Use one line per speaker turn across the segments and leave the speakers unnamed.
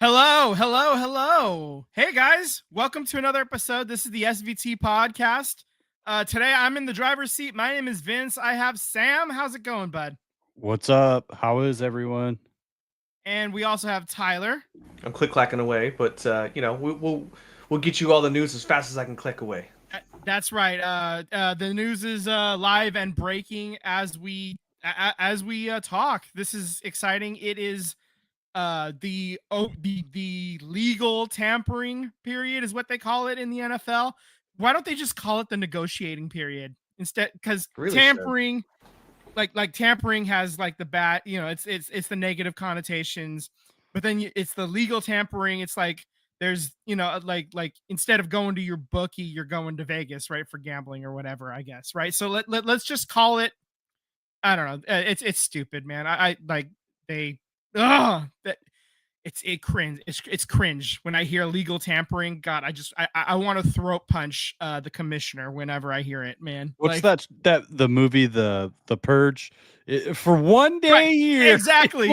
Hello, hello, hello. Hey guys, welcome to another episode. This is the SVT Podcast. Today I'm in the driver's seat. My name is Vince. I have Sam. How's it going, bud?
What's up? How is everyone?
And we also have Tyler.
I'm click-clacking away, but we'll get you all the news as fast as I can click away.
That's right. The news is live and breaking as we talk. This is exciting. It is the legal tampering period is what they call it in the NFL. Why don't they just call it the negotiating period instead? Because
Really
tampering, like tampering has like the bad, it's the negative connotations, but then it's the legal tampering. It's like there's like instead of going to your bookie, you're going to Vegas, right, for gambling or whatever, I guess, right? So let's just call it. I don't know. It's stupid, man. I like they. Ugh, that it's cringe when I hear legal tampering. God, I want to throat punch the commissioner whenever I hear it, man.
What's that the movie the Purge? For one day
Right,
a year.
exactly.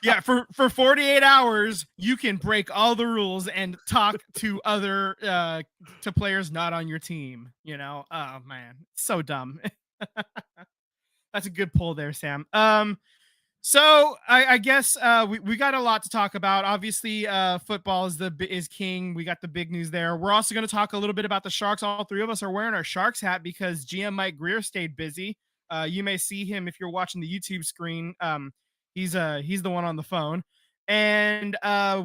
Yeah. For 48 hours, you can break all the rules and talk to other to players not on your team. Oh man, so dumb. That's a good pull there, Sam. So I guess we got a lot to talk about. Obviously, football is king. We got the big news there. We're also going to talk a little bit about the Sharks. All three of us are wearing our Sharks hat because GM Mike Greer stayed busy. You may see him if you're watching the YouTube screen. He's the one on the phone. And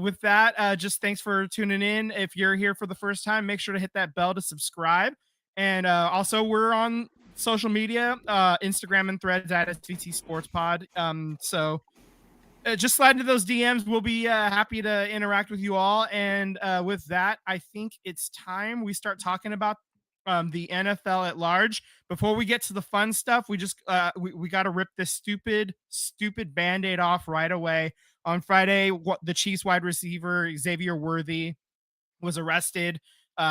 with that, just thanks for tuning in. If you're here for the first time, make sure to hit that bell to subscribe. And also, we're on social media, Instagram and Threads at SVT Sports Pod. So just slide into those DMs. We'll be happy to interact with you all. And with that, I think it's time we start talking about the NFL at large. Before we get to the fun stuff, we just we got to rip this stupid Band-Aid off right away. On Friday, the Chiefs wide receiver Xavier Worthy was arrested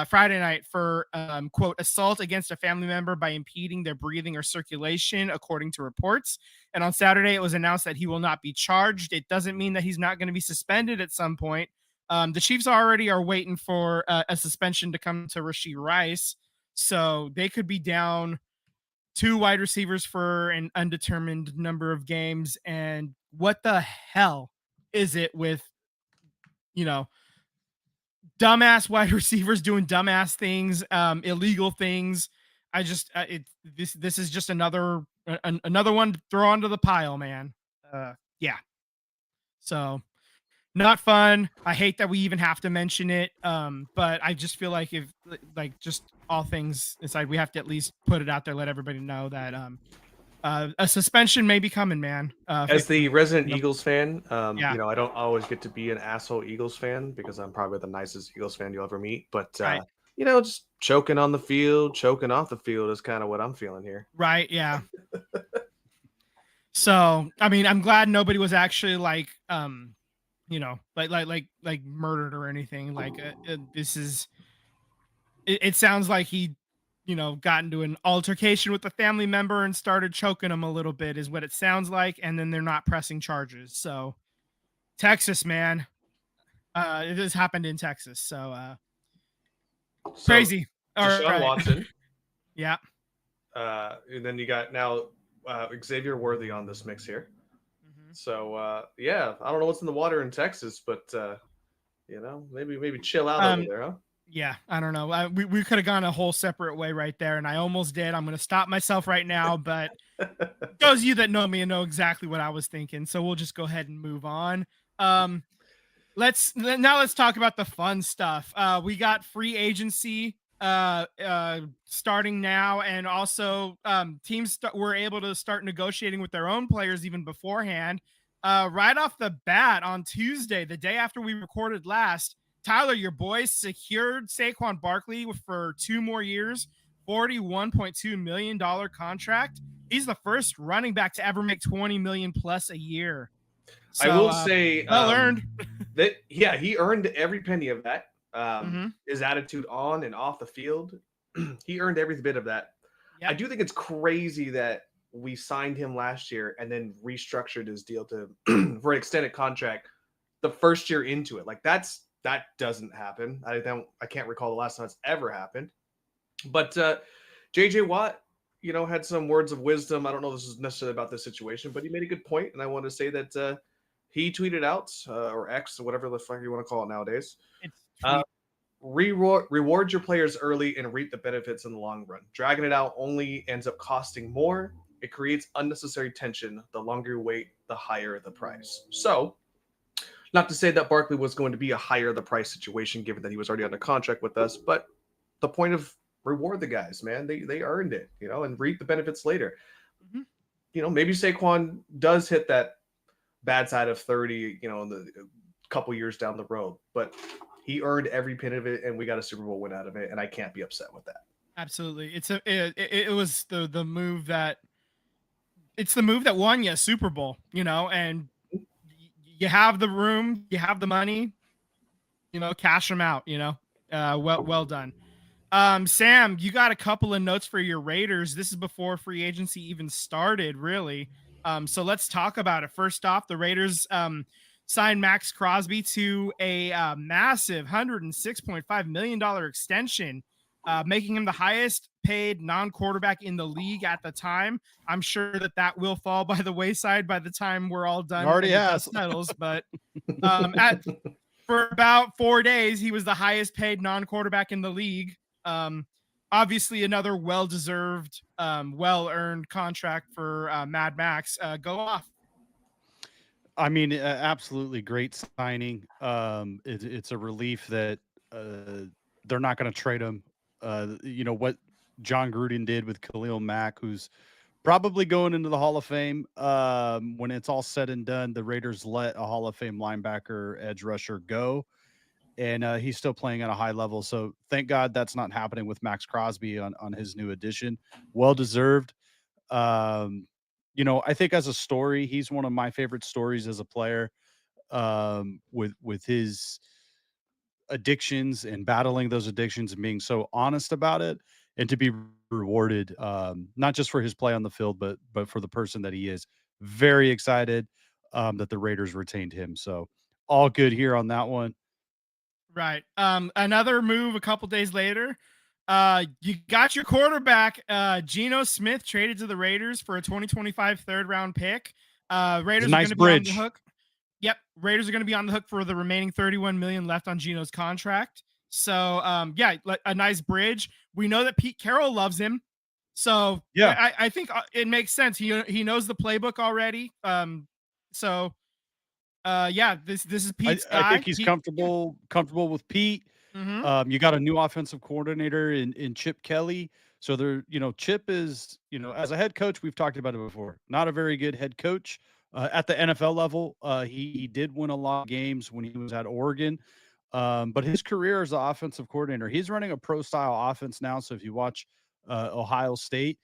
Friday night for, quote, assault against a family member by impeding their breathing or circulation, according to reports. And on Saturday, it was announced that he will not be charged. It doesn't mean that he's not going to be suspended at some point. The Chiefs already are waiting for a suspension to come to Rashee Rice. So they could be down 2 wide receivers for an undetermined number of games. And what the hell is it with, dumbass wide receivers doing dumbass things, illegal things? This is just another one to throw onto the pile, man. Yeah. So not fun. I hate that we even have to mention it. But I just feel like if just all things aside, we have to at least put it out there, let everybody know that a suspension may be coming, man.
As the resident Eagles fan, I don't always get to be an asshole Eagles fan because I'm probably the nicest Eagles fan you'll ever meet. But
right.
Just choking on the field, choking off the field is kind of what I'm feeling here.
Right. Yeah. So, I mean, I'm glad nobody was actually like murdered or anything. This is. It sounds like he got into an altercation with a family member and started choking him a little bit is what it sounds like. And then they're not pressing charges. So Texas, man, it has happened in Texas. So crazy.
Deshaun Watson.
Yeah.
And then you got now Xavier Worthy on this mix here.
Mm-hmm.
So, I don't know what's in the water in Texas, but, maybe chill out over there, huh?
Yeah, I don't know. We could have gone a whole separate way right there, and I almost did. I'm going to stop myself right now, but those of you that know me know exactly what I was thinking, so we'll just go ahead and move on. Let's talk about the fun stuff. We got free agency starting now, and also teams were able to start negotiating with their own players even beforehand. Right off the bat on Tuesday, the day after we recorded last, Tyler, your boys secured Saquon Barkley for 2 more years, $41.2 million contract. He's the first running back to ever make $20 million plus a year. So,
I will say,
well earned.
that he earned every penny of that. His attitude on and off the field, he earned every bit of that. Yep. I do think it's crazy that we signed him last year and then restructured his deal to for an extended contract the first year into it. Like that doesn't happen. I can't recall the last time it's ever happened. But JJ Watt, had some words of wisdom. I don't know if this is necessarily about this situation, but he made a good point, and I want to say that he tweeted out, or X, or whatever the fuck you want to call it nowadays.
It's
reward your players early and reap the benefits in the long run. Dragging it out only ends up costing more. It creates unnecessary tension. The longer you wait, the higher the price. So, not to say that Barkley was going to be a higher the price situation, given that he was already under contract with us, but the point of reward the guys, man. They earned it, and reap the benefits later. Mm-hmm. Maybe Saquon does hit that bad side of 30, in the couple years down the road, but he earned every pin of it, and we got a Super Bowl win out of it, and I can't be upset with that.
Absolutely. It was the move that won you a Super Bowl, and you have the room, you have the money, cash them out, well done. Sam, you got a couple of notes for your Raiders. This is before free agency even started, really. So let's talk about it. First off, the Raiders signed Max Crosby to a massive $106.5 million extension, making him the highest paid non-quarterback in the league at the time. I'm sure that will fall by the wayside by the time we're all done.
Already has
settles, but for about 4 days, he was the highest paid non-quarterback in the league. Obviously another well-deserved, well-earned contract for Mad Max. Go off.
I mean, absolutely great signing. It's a relief that they're not going to trade him. What John Gruden did with Khalil Mack, who's probably going into the Hall of Fame. When it's all said and done, the Raiders let a Hall of Fame linebacker, edge rusher go, and he's still playing at a high level. So thank God that's not happening with Max Crosby on his new addition. Well-deserved. I think as a story, he's one of my favorite stories as a player, with his addictions and battling those addictions and being so honest about it, and to be rewarded, not just for his play on the field, but for the person that he is. Very excited that the Raiders retained him. So all good here on that one.
Right. Another move a couple days later. You got your quarterback, Geno Smith, traded to the Raiders for a 2025 third-round pick. Raiders are going to be on the hook. Yep, Raiders are going to be on the hook for the remaining $31 million left on Geno's contract. So, a nice bridge. We know that Pete Carroll loves him, so yeah, I think it makes sense. He knows the playbook already. This is Pete's guy.
I think he's comfortable with Pete.
Mm-hmm.
You got a new offensive coordinator in Chip Kelly. So Chip is, as a head coach, we've talked about it before, not a very good head coach at the NFL level. He did win a lot of games when he was at Oregon. But his career as an offensive coordinator, he's running a pro style offense now. So if you watch Ohio State,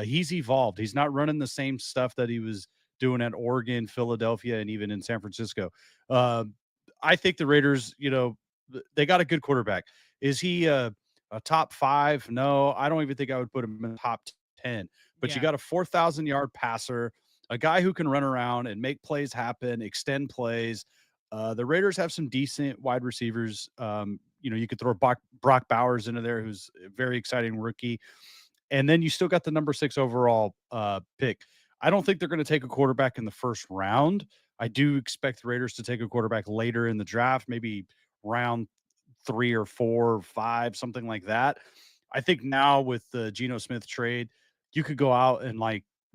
he's evolved. He's not running the same stuff that he was doing at Oregon, Philadelphia, and even in San Francisco. I think the Raiders, they got a good quarterback. Is he a top 5? No, I don't even think I would put him in the top 10. But you got a 4,000-yard passer, a guy who can run around and make plays happen, extend plays. The Raiders have some decent wide receivers. You could throw Brock Bowers into there, who's a very exciting rookie. And then you still got the number 6 overall pick. I don't think they're going to take a quarterback in the first round. I do expect the Raiders to take a quarterback later in the draft, maybe round 3 or 4 or 5, something like that. I think now with the Geno Smith trade, you could go out and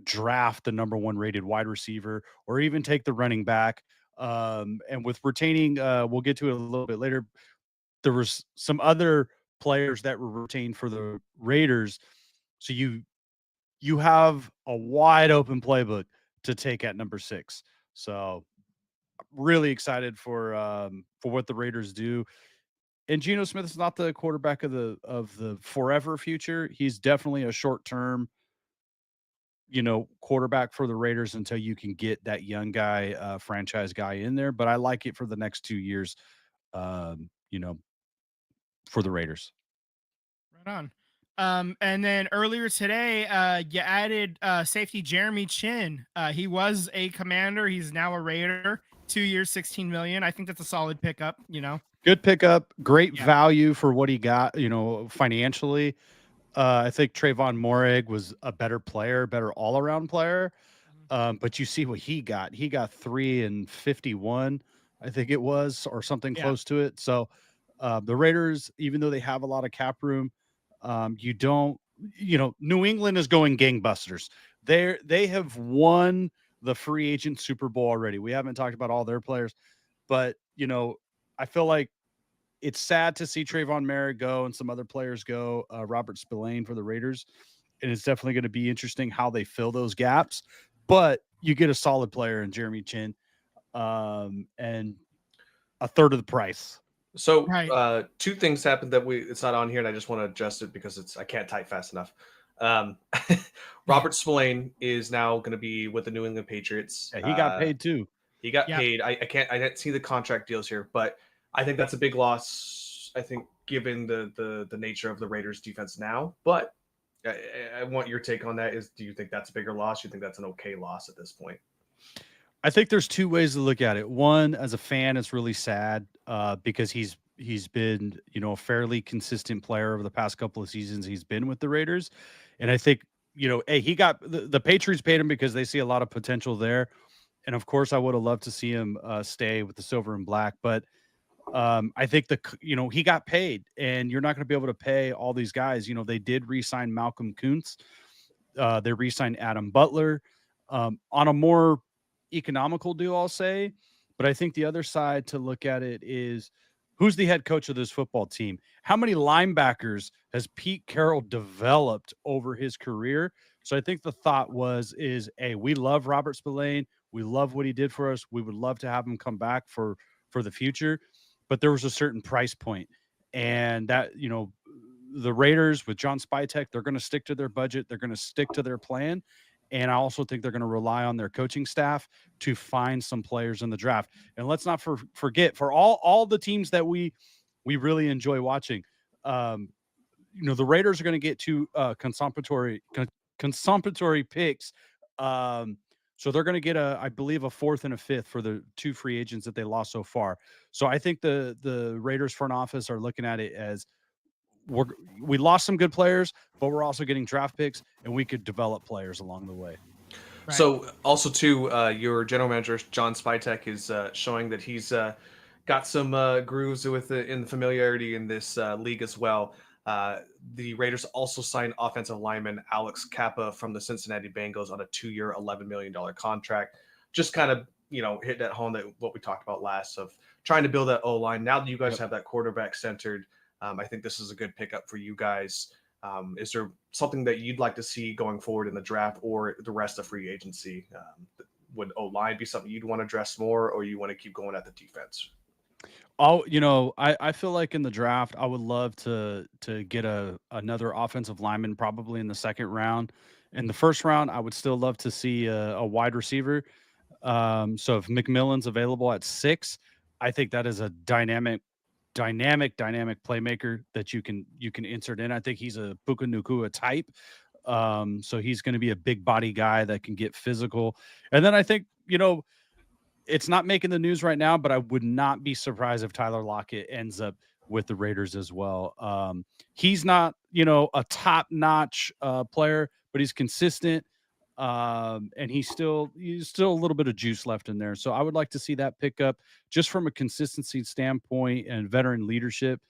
draft the number 1 rated wide receiver, or even take the running back. And with retaining, we'll get to it a little bit later. There was some other players that were retained for the Raiders. So you have a wide open playbook to take at number 6. So really excited for what the Raiders do. And Geno Smith is not the quarterback of the forever future. He's definitely a short-term, quarterback for the Raiders until you can get that young guy, franchise guy in there. But I like it for the next 2 years, for the Raiders.
Right on. And then earlier today, you added safety Jeremy Chin. He was a Commander. He's now a Raider. 2 years, 16 million. I think that's a solid pickup,
Good pickup, great
Yeah.
value for what he got, financially. I think Trayvon Morig was a better player, better all-around player. But you see what he got. He got 3 and 51, I think it was, or something
Yeah.
close to it. So the Raiders, even though they have a lot of cap room, you don't, New England is going gangbusters. They have won the free agent Super Bowl already. We haven't talked about all their players, but I feel like it's sad to see Trayvon Merritt go and some other players go. Robert Spillane for the Raiders, and it's definitely going to be interesting how they fill those gaps. But you get a solid player in Jeremy Chin, and a third of the price.
So
Right.
two things happened that it's not on here, and I just want to adjust it because I can't type fast enough. Robert Spillane is now going to be with the New England Patriots.
Yeah, he got paid too.
He got
Yeah.
paid. I didn't see the contract deals here, but I think that's a big loss. I think given the nature of the Raiders defense now, but I want your take on that. Do you think that's a bigger loss? Do you think that's an okay loss at this point?
I think there's two ways to look at it. One, as a fan, it's really sad because he's been, a fairly consistent player over the past couple of seasons he's been with the Raiders. And I think, hey, he got the Patriots paid him because they see a lot of potential there. And of course, I would have loved to see him stay with the silver and black. But I think he got paid, and you're not going to be able to pay all these guys. They did re-sign Malcolm Kuntz. They re-signed Adam Butler on a more economical deal, I'll say. But I think the other side to look at it is who's the head coach of this football team? How many linebackers has Pete Carroll developed over his career? So I think the thought is, hey, we love Robert Spillane. We love what he did for us. We would love to have him come back for the future. But there was a certain price point. And that, the Raiders with John Spytek, they're going to stick to their budget. They're going to stick to their plan. And I also think they're going to rely on their coaching staff to find some players in the draft. And let's not forget, for all the teams that we really enjoy watching, the Raiders are going to get two consumptory picks. So they're going to get I believe a 4th and a 5th for the 2 free agents that they lost so far. So I think the Raiders front office are looking at it as we lost some good players, but we're also getting draft picks, and we could develop players along the way.
Right. So also too, your general manager John Spytek is showing that he's got some grooves in the familiarity in this league as well. The Raiders also signed offensive lineman Alex Kappa from the Cincinnati Bengals on a 2-year, $11 million contract. Just kind of hit that home that what we talked about last of trying to build that O line. Now that you guys have that quarterback centered. I think this is a good pickup for you guys. Is there something that you'd like to see going forward in the draft or the rest of free agency? Would O-line be something you'd want to address more, or you want to keep going at the defense?
I feel like in the draft, I would love to get another offensive lineman probably in the 2nd round. In the 1st round, I would still love to see a wide receiver. So if McMillan's available at 6, I think that is a dynamic playmaker that you can insert in. I think he's a Puka Nacua type. So he's going to be a big body guy that can get physical. And then I think, it's not making the news right now, but I would not be surprised if Tyler Lockett ends up with the Raiders as well. He's not, a top-notch player, but he's consistent. And he's still a little bit of juice left in there. So I would like to see that pick up just from a consistency standpoint and veteran leadership.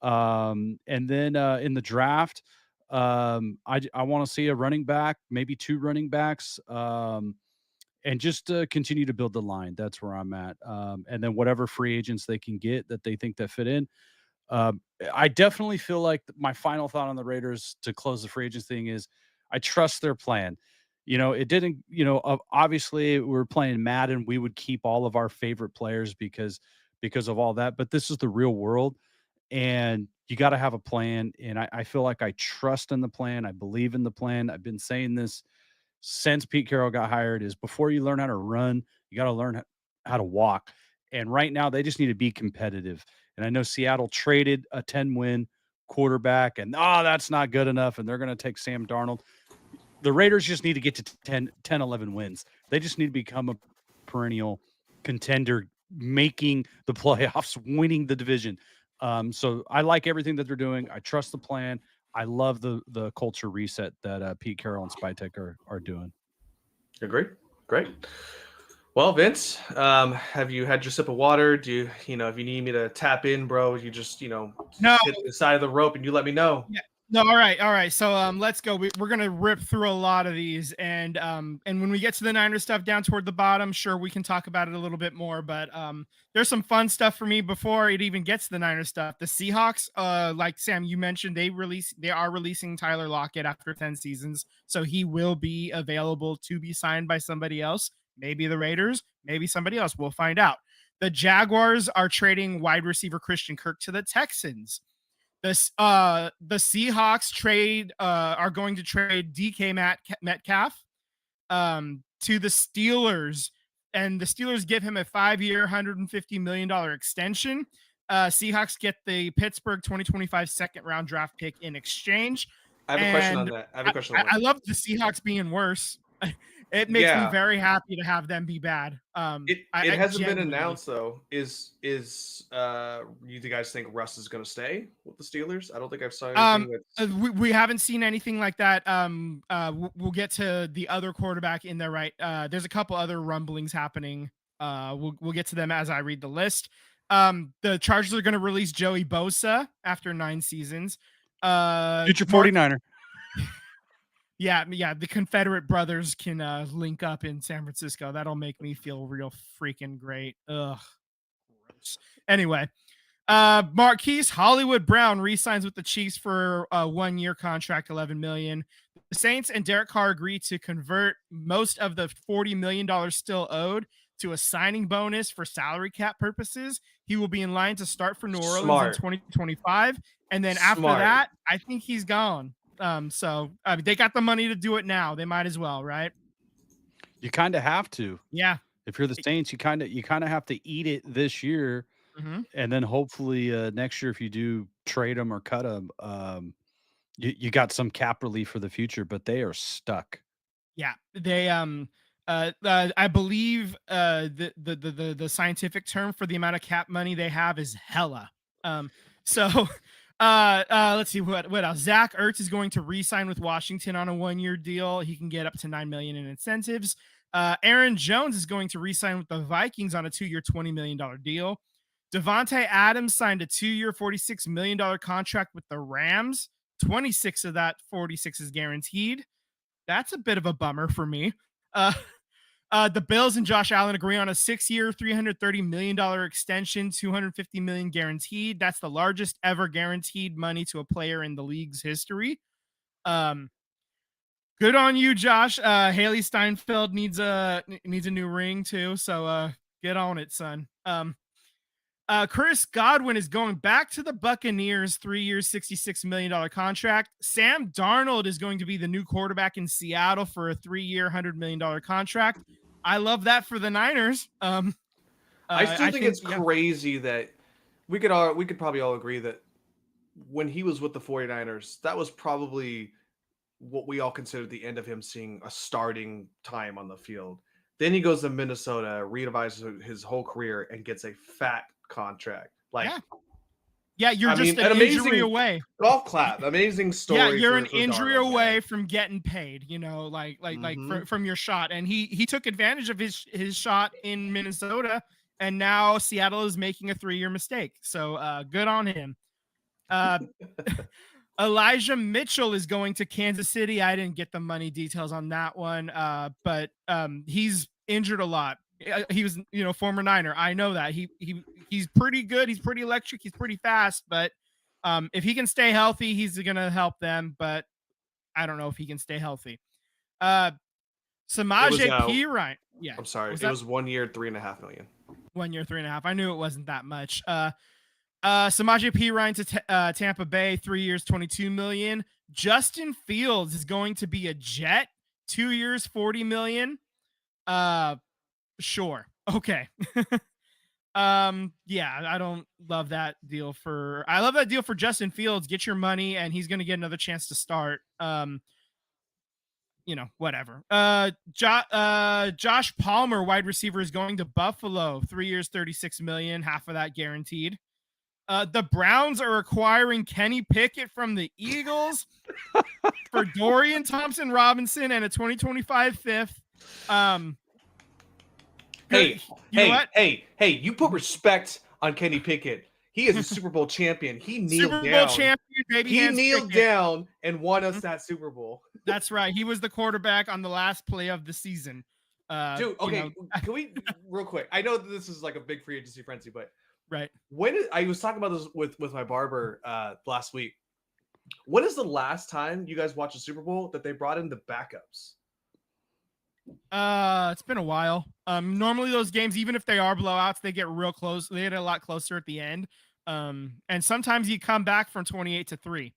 And then in the draft, I want to see a running back, maybe 2 running backs, and just continue to build the line. That's where I'm at. And then whatever free agents they can get that they think that fit in. I definitely feel like my final thought on the Raiders to close the free agents thing is I trust their plan. It didn't, obviously we're playing Madden. We would keep all of our favorite players because of all that, but this is the real world and you got to have a plan. And I feel like I trust in the plan. I believe in the plan. I've been saying this since Pete Carroll got hired is before you learn how to run, you got to learn how to walk. And right now they just need to be competitive. And I know Seattle traded a 10-win quarterback and, that's not good enough. And they're going to take Sam Darnold. The Raiders just need to get to 10, 11 wins. They just need to become a perennial contender, making the playoffs, winning the division. So I like everything that they're doing. I trust the plan. I love the culture reset that Pete Carroll and Spytek are doing.
Agree. Great. Well, Vince, have you had your sip of water? Do you, if you need me to tap in, bro, you just,
No.
hit the side of the rope and you let me know.
Yeah. No, all right. So let's go. We're gonna rip through a lot of these, and when we get to the Niners stuff down toward the bottom, sure, we can talk about it a little bit more. But there's some fun stuff for me before it even gets to the Niners stuff. The Seahawks, like Sam, you mentioned, they are releasing Tyler Lockett after 10 seasons, so he will be available to be signed by somebody else, maybe the Raiders, maybe somebody else. We'll find out. The Jaguars are trading wide receiver Christian Kirk to the Texans. The Seahawks are going to trade DK Metcalf to the Steelers, and the Steelers give him a 5-year, $150 million extension. Seahawks get the Pittsburgh 2025 second-round draft pick in exchange.
I have a question on that.
I love the Seahawks being worse. It makes me very happy to have them be bad.
It hasn't been announced though. Is you guys think Russ is going to stay with the Steelers? I don't think I've saw anything.
We haven't seen anything like that. We'll get to the other quarterback in there, right? There's a couple other rumblings happening. We'll get to them as I read the list. The Chargers are going to release Joey Bosa after 9 seasons.
Future 49er.
Yeah, the Confederate brothers can link up in San Francisco. That'll make me feel real freaking great. Ugh, gross. Anyway, Marquise Hollywood Brown re-signs with the Chiefs for a 1-year contract, $11 million. The Saints and Derek Carr agreed to convert most of the $40 million still owed to a signing bonus for salary cap purposes. He will be in line to start for New Orleans in 2025, and then after that, I think he's gone. So they got the money to do it now. They might as well, right?
You kind of have to.
Yeah.
If you're the Saints, you kind of have to eat it this year, and then hopefully next year, if you do trade them or cut them, you got some cap relief for the future. But they are stuck.
Yeah, they I believe the scientific term for the amount of cap money they have is hella. So. Let's see what else. Zach Ertz is going to re-sign with Washington on a 1-year deal. He can get up to $9 million in incentives. Aaron Jones is going to re-sign with the Vikings on a 2-year, $20 million deal. Devontae Adams signed a 2-year, $46 million contract with the Rams. 26 of that 46 is guaranteed. That's a bit of a bummer for me. The Bills and Josh Allen agree on a 6-year, $330 million extension, $250 million guaranteed. That's the largest ever guaranteed money to a player in the league's history. Good on you, Josh. Haley Steinfeld needs a new ring too, so get on it, son. Chris Godwin is going back to the Buccaneers, 3 years, $66 million contract. Sam Darnold is going to be the new quarterback in Seattle for a 3-year, $100 million contract. I love that for the Niners.
I still think it's crazy that we could probably all agree that when he was with the 49ers, that was probably what we all considered the end of him seeing a starting time on the field. Then he goes to Minnesota, redevises his whole career, and gets a fat contract.
Yeah, you're just an injury away.
Golf clap, amazing story.
Yeah, you're an injury away from getting paid. From your shot, and he took advantage of his shot in Minnesota, and now Seattle is making a 3-year mistake. So good on him. Elijah Mitchell is going to Kansas City. I didn't get the money details on that one, but he's injured a lot. He was, former Niner. I know that he's pretty good. He's pretty electric. He's pretty fast. But if he can stay healthy, he's gonna help them. But I don't know if he can stay healthy. Samaje Perine. Yeah,
I'm sorry. It was 1 year, $3.5 million.
1 year, 3.5. I knew it wasn't that much. Samaje Perine to Tampa Bay, 3 years, $22 million. Justin Fields is going to be a Jet, 2 years, $40 million. Sure. Okay. I don't love that deal I love that deal for Justin Fields. Get your money and he's going to get another chance to start. whatever. Josh Palmer, wide receiver, is going to Buffalo. 3 years, $36 million, half of that guaranteed. The Browns are acquiring Kenny Pickett from the Eagles for Dorian Thompson-Robinson and a 2025 fifth.
Hey, you put respect on Kenny Pickett. He is a Super Bowl champion. He kneeled
Super Bowl
down.
champion, baby.
He
hands
kneeled
Pickett.
down and won us that Super Bowl.
That's right. He was the quarterback on the last play of the season.
Dude, okay, can we real quick? I know that this is like a big free agency frenzy, but
right.
I was talking about this with my barber last week. When is the last time you guys watched a Super Bowl that they brought in the backups?
It's been a while. Normally those games, even if they are blowouts, they get real close. They get a lot closer at the end. And sometimes you come back from 28-3.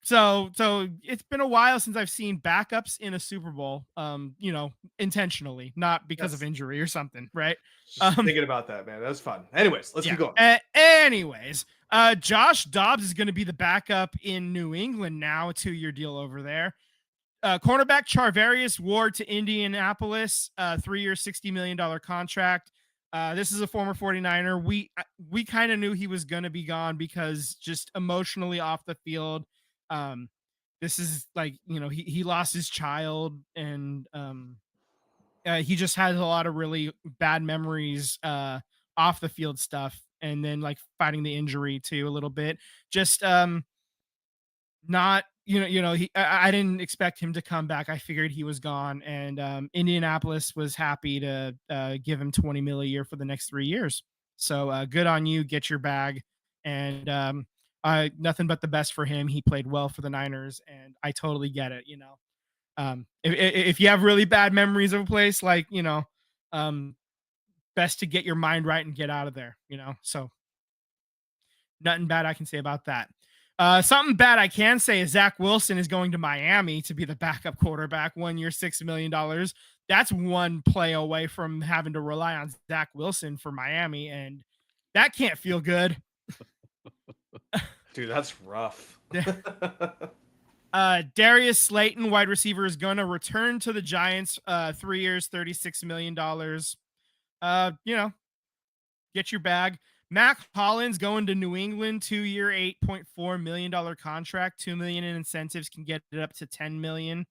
So it's been a while since I've seen backups in a Super Bowl. Intentionally, not because of injury or something, right?
Just thinking about that, man. That's fun. Anyways, let's keep going.
Josh Dobbs is going to be the backup in New England now, a 2-year deal over there. Cornerback Charvarius Ward to Indianapolis, 3-year, $60 million contract. This is a former 49er. We kind of knew he was going to be gone because just emotionally off the field. This is like, he lost his child, and he just has a lot of really bad memories off the field stuff, and then like fighting the injury too a little bit. Just not I didn't expect him to come back. I figured he was gone, and Indianapolis was happy to give him $20 million a year for the next 3 years. So good on you. Get your bag, and nothing but the best for him. He played well for the Niners, and I totally get it. If you have really bad memories of a place, like best to get your mind right and get out of there. So nothing bad I can say about that. Something bad I can say is Zach Wilson is going to Miami to be the backup quarterback. 1 year, $6 million. That's one play away from having to rely on Zach Wilson for Miami, and that can't feel good.
Dude, that's rough.
Darius Slayton, wide receiver, is going to return to the Giants. 3 years, $36 million. Get your bag. Mac Hollins going to New England, 2-year, $8.4 million contract. $2 million in incentives can get it up to $10 million.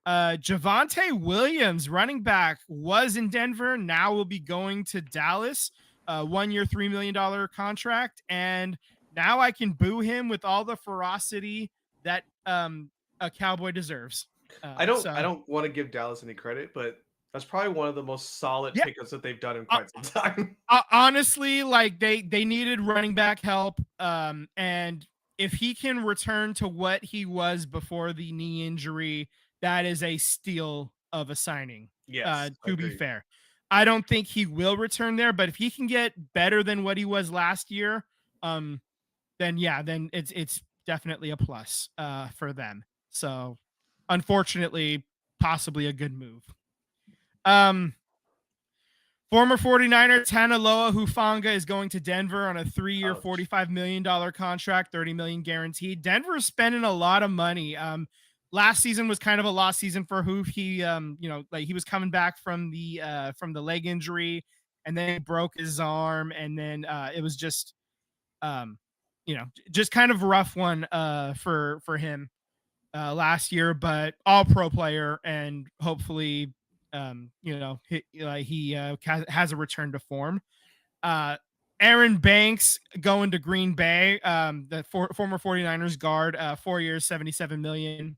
Javonte Williams, running back, was in Denver. Now will be going to Dallas. 1 year, $3 million contract. And now I can boo him with all the ferocity that a Cowboy deserves.
I don't want to give Dallas any credit, but that's probably one of the most solid pickups that they've done in quite some time.
Honestly, like they needed running back help. And if he can return to what he was before the knee injury, that is a steal of a signing.
Yes,
to be fair. I don't think he will return there, but if he can get better than what he was last year, then it's definitely a plus for them. So unfortunately, possibly a good move. Former 49er Tanaloa Hufanga is going to Denver on a 3-year, $45 million contract, $30 million guaranteed. Denver is spending a lot of money. Last season was kind of a lost season for Hoof. He, he was coming back from the leg injury, and then he broke his arm, and then it was just, just kind of a rough one for him last year. But all pro player, and hopefully, he has a return to form. Aaron Banks going to Green Bay, the former 49ers guard, 4 years, $77 million.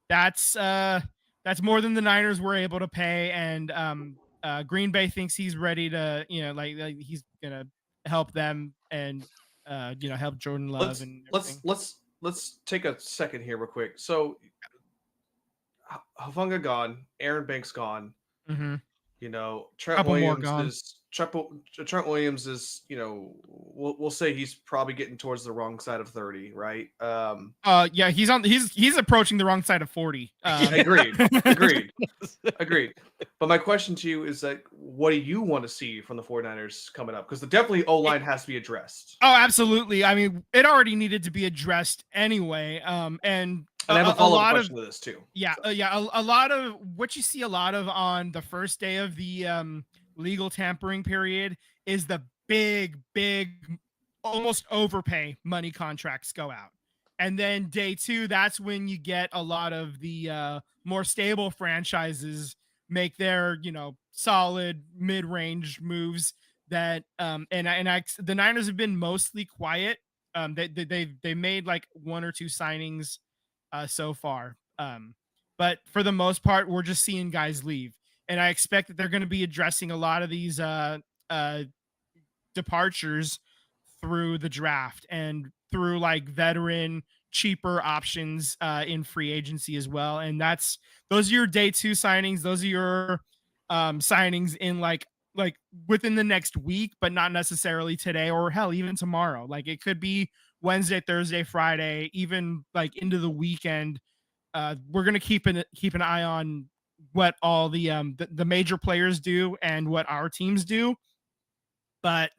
That's more than the Niners were able to pay, and Green Bay thinks he's ready to, he's gonna help them and help Jordan Love.
Let's take a second here real quick. So Hufanga gone, Aaron Banks gone.
Mm-hmm.
Trent Williams Trent Williams is, we'll say he's probably getting towards the wrong side of 30, right?
Yeah, he's approaching the wrong side of 40.
Agreed. But my question to you is like, what do you want to see from the 49ers coming up? Because definitely O-line has to be addressed.
Oh, absolutely. I mean, it already needed to be addressed anyway. And
I have a follow-up question to this too.
Yeah, a lot of what you see a lot of on the first day of the legal tampering period is the big, almost overpay money contracts go out. And then day 2, that's when you get a lot of the more stable franchises make their, solid mid-range moves that the Niners have been mostly quiet. They made like 1 or 2 signings so far. But for the most part, we're just seeing guys leave. And I expect that they're going to be addressing a lot of these departures through the draft and through like veteran cheaper options in free agency as well. And those are your day 2 signings. Those are your signings in like within the next week, but not necessarily today or hell, even tomorrow. Like it could be Wednesday, Thursday, Friday, even like into the weekend. We're going to keep an eye on what all the major players do and what our teams do. But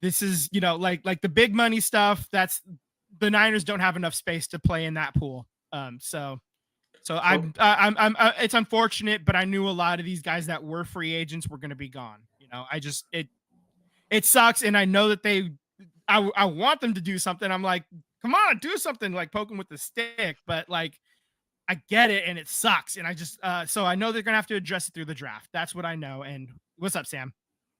this is, like the big money stuff. That's the Niners don't have enough space to play in that pool. So I'm it's unfortunate, but I knew a lot of these guys that were free agents were going to be gone. It sucks. And I know that I want them to do something. I'm like, come on, do something, like poke them with the stick. But like, I get it, and it sucks. And I just so I know they're gonna have to address it through the draft. That's what I know. And what's up, Sam?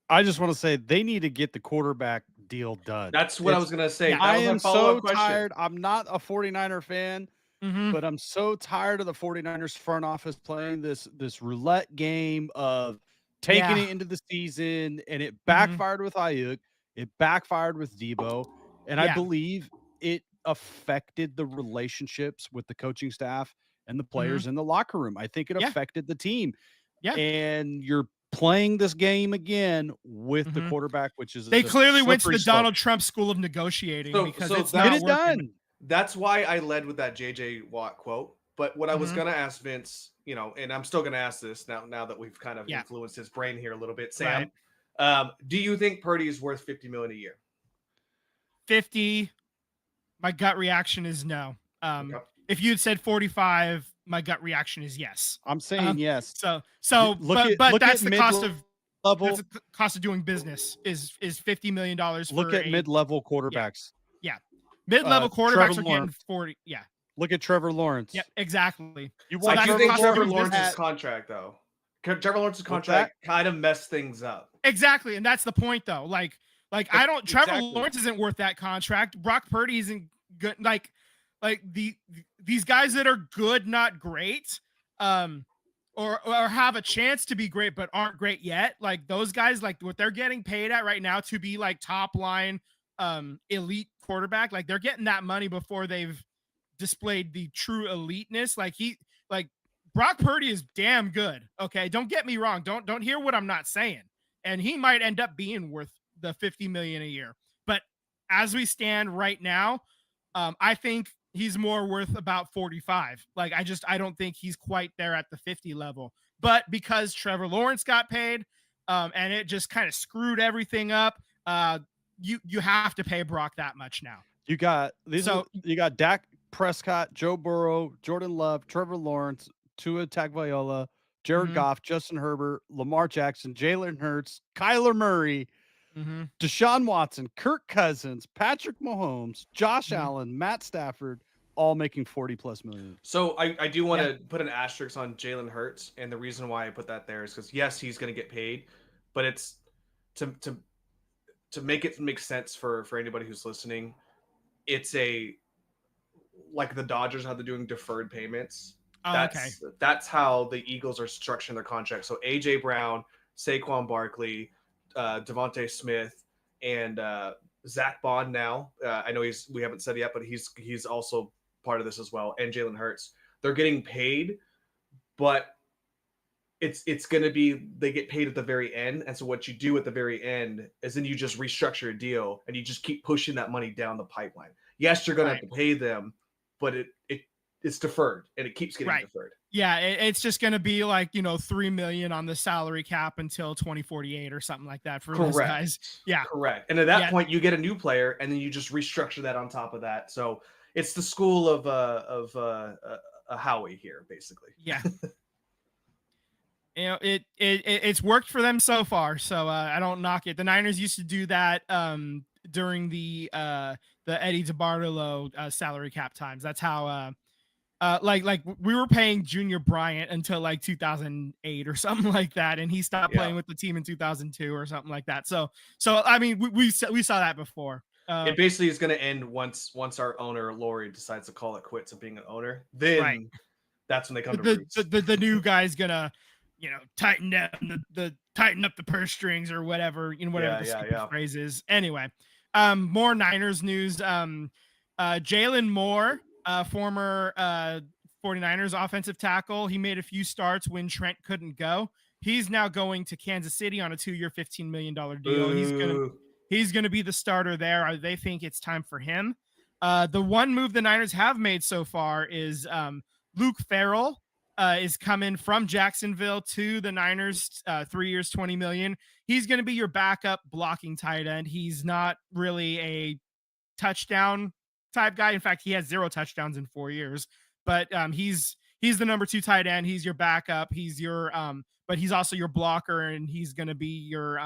I just want to say they need to get the quarterback deal done.
That's what I was gonna say.
Yeah, I am so tired. I'm not a 49er fan, but I'm so tired of the 49ers front office playing this roulette game of taking it into the season, and it backfired with Ayuk. It backfired with Debo, and I believe it affected the relationships with the coaching staff and the players in the locker room. I think it affected the team. Yeah. And you're playing this game again with the quarterback, which is
they clearly went to the Donald Trump school of negotiating because it's not working. Done.
That's why I led with that JJ Watt quote. But what I was gonna ask Vince, and I'm still gonna ask this now that we've kind of influenced his brain here a little bit, Sam. Right. Do you think Purdy is worth $50 million a year?
50. My gut reaction is no. If you had said 45, my gut reaction is yes.
I'm saying yes.
But that's the cost of level. That's the cost of doing business is $50 million.
Look at mid-level quarterbacks.
Yeah. Mid-level quarterbacks are getting 40. Yeah.
Look at Trevor Lawrence.
Yeah, exactly.
You think Trevor Lawrence's contract though? Trevor Lawrence's contract kind of messed things up.
Exactly, and that's the point though. Trevor Lawrence isn't worth that contract. Brock Purdy isn't good. These guys that are good, not great, or have a chance to be great but aren't great yet. Like those guys, like what they're getting paid at right now to be like top line, elite quarterback. Like they're getting that money before they've displayed the true eliteness. Brock Purdy is damn good. Okay, don't get me wrong. Don't hear what I'm not saying. And he might end up being worth the $50 million a year. But as we stand right now, I think he's more worth about 45. I don't think he's quite there at the 50 level. But because Trevor Lawrence got paid, and it just kind of screwed everything up, you have to pay Brock that much now.
You got Dak Prescott, Joe Burrow, Jordan Love, Trevor Lawrence, Tua Tagovailoa, Jared Goff, Justin Herbert, Lamar Jackson, Jalen Hurts, Kyler Murray, Deshaun Watson, Kirk Cousins, Patrick Mahomes, Josh Allen, Matt Stafford, all making 40+ million.
So I do want to put an asterisk on Jalen Hurts, and the reason why I put that there is because yes, he's going to get paid, but it's to make it make sense for anybody who's listening. It's like the Dodgers, how they're doing deferred payments. That's how the Eagles are structuring their contract. So AJ Brown, Saquon Barkley, Devontae Smith, and Zach Bond now. I know we haven't said it yet, but he's also part of this as well. And Jalen Hurts. They're getting paid, but it's going to be they get paid at the very end, and so what you do at the very end is then you just restructure a deal and you just keep pushing that money down the pipeline. Yes, you're going to have to pay them, but it's deferred and it keeps getting deferred.
Yeah, it's just going to be like, you know, $3 million on the salary cap until 2048 or something like that for those guys. Yeah,
correct. And at that point, you get a new player, and then you just restructure that on top of that. So it's the school of Howie here, basically.
Yeah. You know, it's worked for them so far, so I don't knock it. The Niners used to do that during the Eddie DeBartolo salary cap times. That's how like we were paying Junior Bryant until like 2008 or something like that, and he stopped playing with the team in 2002 or something like that. So I mean, we saw that before.
It basically is going to end once our owner Lori decides to call it quits of being an owner. Then that's when they come to
the new guy's gonna, you know, tighten down tighten up the purse strings or whatever, you know, whatever the phrase is. Anyway, more Niners news. Jalen Moore, former 49ers offensive tackle, he made a few starts when Trent couldn't go. He's now going to Kansas City on a 2-year, $15 million deal. He's gonna be the starter there. They think it's time for him. The one move the Niners have made so far is Luke Farrell. Is coming from Jacksonville to the Niners, 3 years, $20 million. He's going to be your backup blocking tight end. He's not really a touchdown type guy. In fact, he has 0 touchdowns in 4 years, but he's the number 2 tight end. He's your backup. He's your, but he's also your blocker, and he's going to be your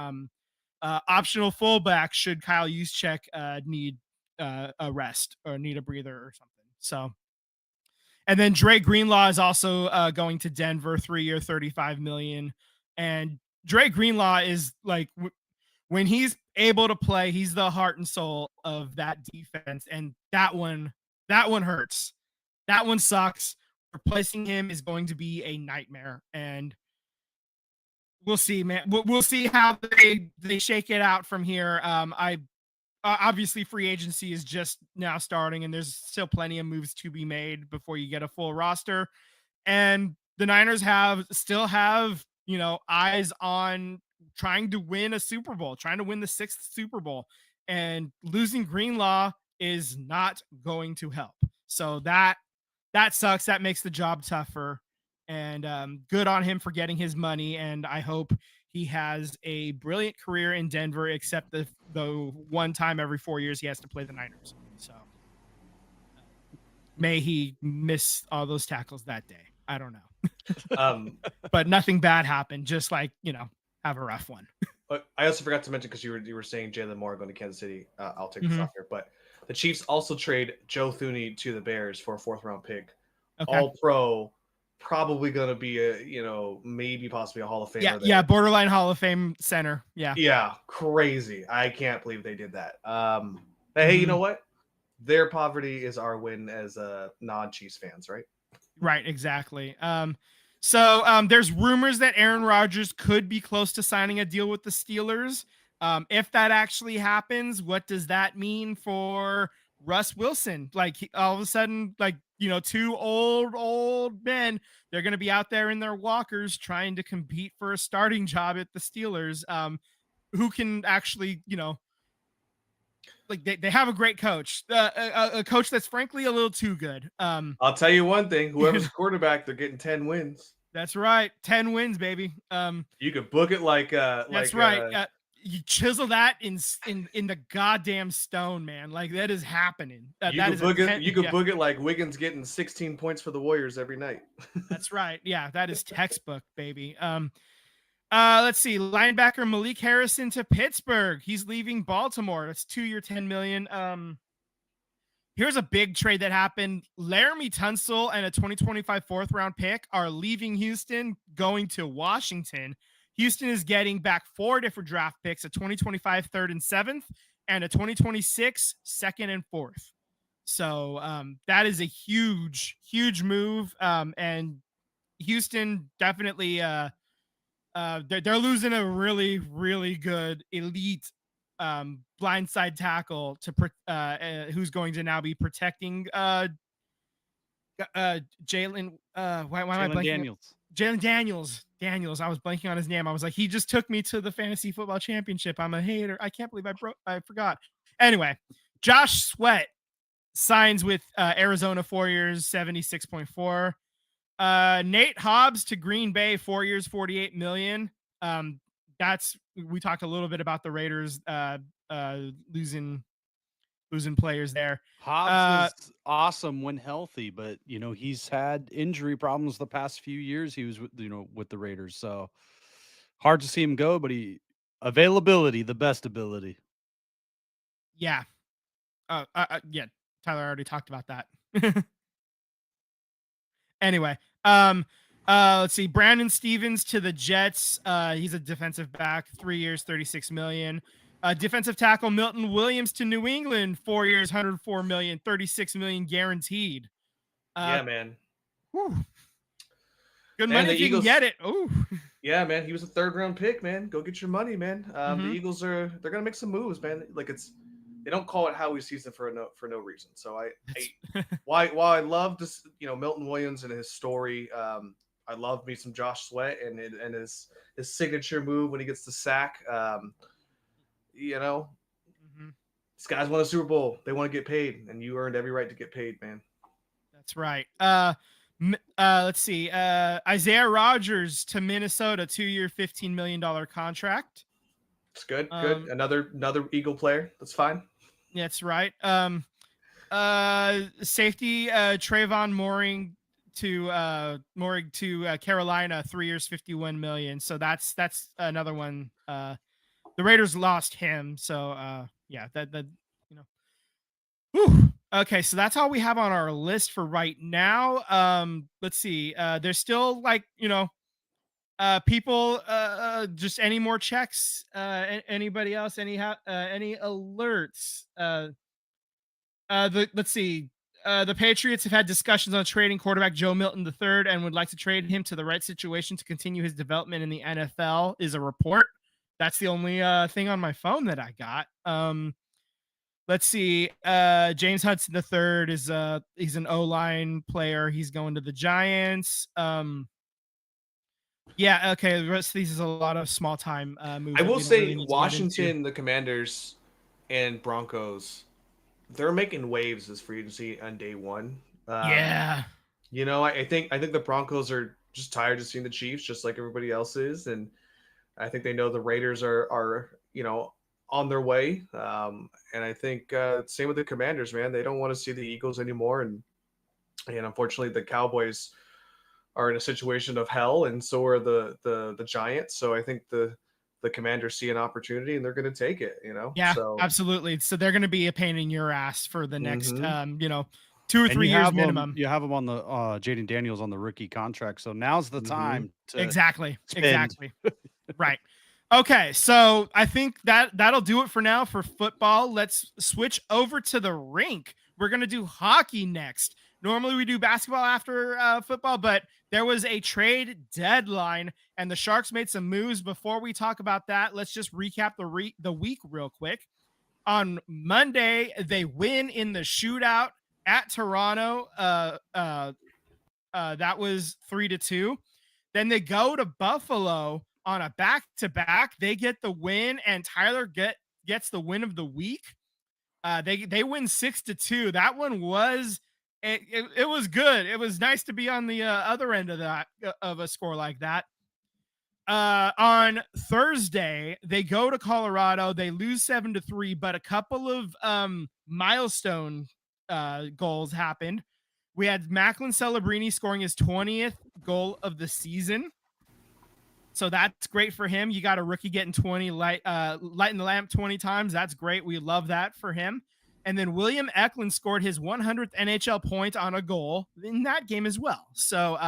optional fullback should Kyle Juszczyk need a rest or need a breather or something. So. And then Dre Greenlaw is also going to Denver, 3-year, $35 million. And Dre Greenlaw is like, when he's able to play, he's the heart and soul of that defense. And that one hurts. That one sucks. Replacing him is going to be a nightmare. And we'll see, man. We'll see how they shake it out from here. Obviously, free agency is just now starting, and there's still plenty of moves to be made before you get a full roster. And the Niners still have, you know, eyes on trying to win a Super Bowl, trying to win the 6th Super Bowl. And losing Greenlaw is not going to help. So that sucks. That makes the job tougher. And good on him for getting his money. And I hope he has a brilliant career in Denver, except the one time every 4 years he has to play the Niners. So may he miss all those tackles that day. I don't know. But nothing bad happened. Just like, you know, have a rough one.
But I also forgot to mention, because you were saying Jalen Moore going to Kansas City. I'll take this off here. But the Chiefs also trade Joe Thuney to the Bears for a 4th round pick. Okay. All pro. Probably going to be a, you know, maybe possibly a Hall of Famer.
Yeah, borderline Hall of Fame center.
Yeah, crazy. I can't believe they did that. Hey, you know what? Their poverty is our win as non-Chiefs fans, right?
Right, exactly. So there's rumors that Aaron Rodgers could be close to signing a deal with the Steelers. If that actually happens, what does that mean for Russ Wilson? Like, all of a sudden, like, you know, 2 old men, they're going to be out there in their walkers trying to compete for a starting job at the Steelers. Who can actually, you know, like they have a great coach, a coach that's frankly a little too good.
I'll tell you one thing: whoever's quarterback, they're getting 10 wins.
That's right, 10 wins, baby.
You could book it like
that's right. You chisel that in the goddamn stone, man. Like, that is happening.
You could book it like Wiggins getting 16 points for the Warriors every night.
That's right. Yeah, that is textbook, baby. Let's see. Linebacker Malik Harrison to Pittsburgh. He's leaving Baltimore. It's 2-year, $10 million. Here's a big trade that happened. Laramie Tunsil and a 2025 4th round pick are leaving Houston, going to Washington. Houston is getting back 4 different draft picks, a 2025 3rd and 7th, and a 2026 2nd and 4th. So that is a huge, huge move. And Houston definitely they're losing a really, really good elite blindside tackle to who's going to now be protecting Jalen. Why am I blanking?
Daniels.
Jalen Daniels. Daniels. I was blanking on his name. I was like, he just took me to the fantasy football championship. I'm a hater. I can't believe I forgot. Anyway, Josh Sweat signs with Arizona 4 years, 76.4. Nate Hobbs to Green Bay, 4 years, 48 million. We talked a little bit about the Raiders losing players there.
Hobbs is awesome when healthy, but he's had injury problems the past few years. He was with the Raiders, so hard to see him go. But availability, the best ability.
Yeah. Yeah. Tyler already talked about that. Anyway, let's see. Brandon Stevens to the Jets. He's a defensive back, 3 years, 36 million. Defensive tackle Milton Williams to New England, 4 years, 104 million, 36 million guaranteed.
Yeah, man.
Whew. Good money if you can get it. Oh,
yeah, man. He was a 3rd round pick, man. Go get your money, man. The Eagles they're gonna make some moves, man. Like they don't call it Howie season for no reason. So while I love this, Milton Williams and his story. I love me some Josh Sweat and his signature move when he gets the sack. These guys won a Super Bowl. They want to get paid, and you earned every right to get paid, man.
That's right. Let's see. Isaiah Rodgers to Minnesota, 2 year, $15 million contract.
It's good. Good. Another Eagle player. That's fine.
That's right. Safety Trayvon Mooring to Carolina, 3 years, 51 million. So that's another one. The Raiders lost him. So yeah, Whew. Okay, so that's all we have on our list for right now. Let's see. There's still people. Just any more checks? Anybody else? Any alerts? Let's see. The Patriots have had discussions on trading quarterback Joe Milton III and would like to trade him to the right situation to continue his development in the NFL. Is a report. That's the only thing on my phone that I got. Let's see. James Hudson III is he's an O-line player. He's going to the Giants. Yeah, okay. The rest of these is a lot of small time moves.
I will say Washington, the Commanders, and Broncos, they're making waves this free agency on day one.
Yeah.
I think the Broncos are just tired of seeing the Chiefs, just like everybody else is, and I think they know the Raiders are on their way. And I think same with the Commanders, man. They don't want to see the Eagles anymore, and unfortunately the Cowboys are in a situation of hell, and so are the Giants. So I think the Commanders see an opportunity and they're going to take it.
Yeah, absolutely. So they're going to be a pain in your ass for the next 2 or 3 years minimum.
You have them on the Jaden Daniels on the rookie contract, so now's the time to
exactly.
Spend.
Right. Okay, so I think that'll do it for now for football. Let's switch over to the rink. We're going to do hockey next. Normally we do basketball after football, but there was a trade deadline and the Sharks made some moves. Before we talk about that, let's just recap the week real quick. On Monday, they win in the shootout at Toronto. That was 3-2. Then they go to Buffalo on a back-to-back. They get the win, and Tyler gets the win of the week. They win 6-2. That one was it was good. It was nice to be on the other end of that of a score like that. On Thursday, they go to Colorado. They lose 7-3, but a couple of milestone goals happened. We had Macklin Celebrini scoring his 20th goal of the season. So that's great for him. You got a rookie getting 20 lighting the lamp 20 times. That's great. We love that for him. And then William Eklund scored his 100th NHL point on a goal in that game as well. So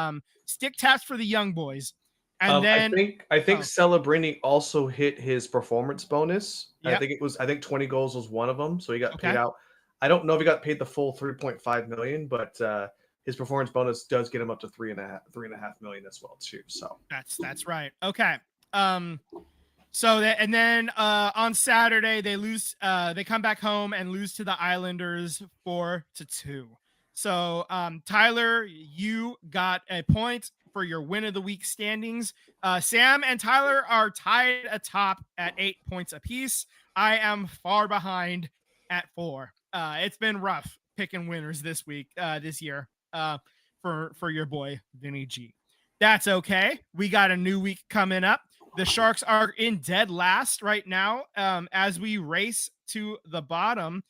stick taps for the young boys. And then
I think Celebrini also hit his performance bonus. Yep. I think 20 goals was one of them. So he got paid out. I don't know if he got paid the full 3.5 million, but his performance bonus does get him up to 3.5 million as well too. So
that's right. Okay. So and then on Saturday they lose. They come back home and lose to the Islanders 4-2. So Tyler, you got a point for your win of the week standings. Sam and Tyler are tied atop at 8 points apiece. I am far behind at 4. It's been rough picking winners this year for your boy Vinny G. That's okay. We got a new week coming up. The Sharks are in dead last right now. As we race to the bottom,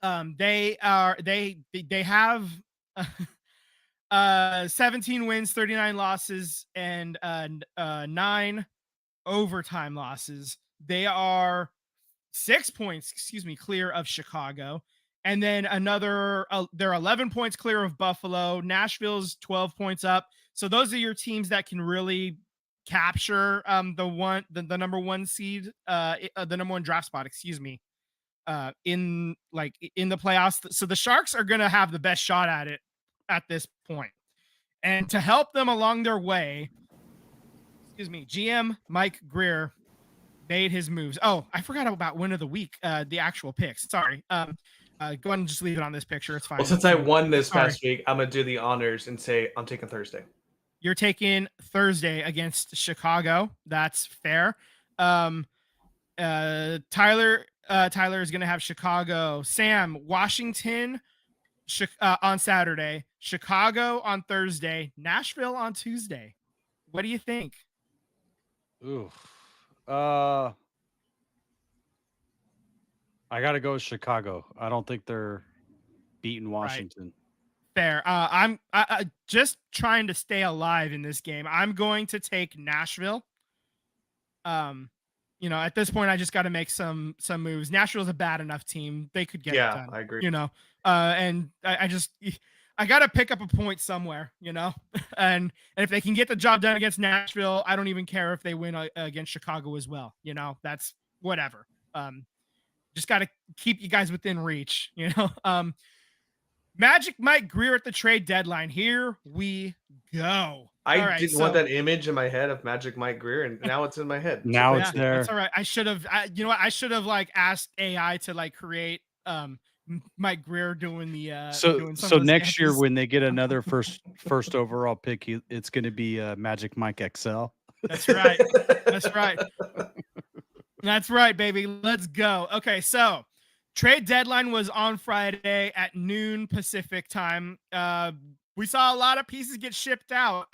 they have 17 wins, 39 losses, and 9 overtime losses. They are 6 points, clear of Chicago. And then they're 11 points clear of Buffalo. Nashville's 12 points up. So those are your teams that can really capture the number one seed, the number one draft spot, in the playoffs. So the Sharks are going to have the best shot at it at this point. And to help them along their way, GM Mike Greer made his moves. Oh, I forgot about win of the week, the actual picks. Sorry. Go ahead and just leave it on this picture. It's fine.
Well, since I won this past week, I'm going to do the honors and say I'm taking Thursday.
You're taking Thursday against Chicago. That's fair. Tyler is going to have Chicago. Sam, Washington on Saturday, Chicago on Thursday, Nashville on Tuesday. What do you think?
Ooh. I got to go with Chicago. I don't think they're beating Washington.
Right. Fair. I'm just trying to stay alive in this game. I'm going to take Nashville. At this point, I just got to make some moves. Nashville's a bad enough team; they could get it done.
I agree.
And I got to pick up a point somewhere. And if they can get the job done against Nashville, I don't even care if they win against Chicago as well. That's whatever. Just got to keep you guys within reach. Magic Mike Greer at the trade deadline. Here we go.
I didn't want that image in my head of Magic Mike Greer, and now it's in my head.
Now it's there.
That's all right. I should have. I should have asked AI to create Mike Greer doing the.
So next year when they get another first overall pick, it's going to be Magic Mike XL.
That's right. That's right. That's right, baby. Let's go. Okay, so. Trade deadline was on Friday at noon Pacific time. We saw a lot of pieces get shipped out.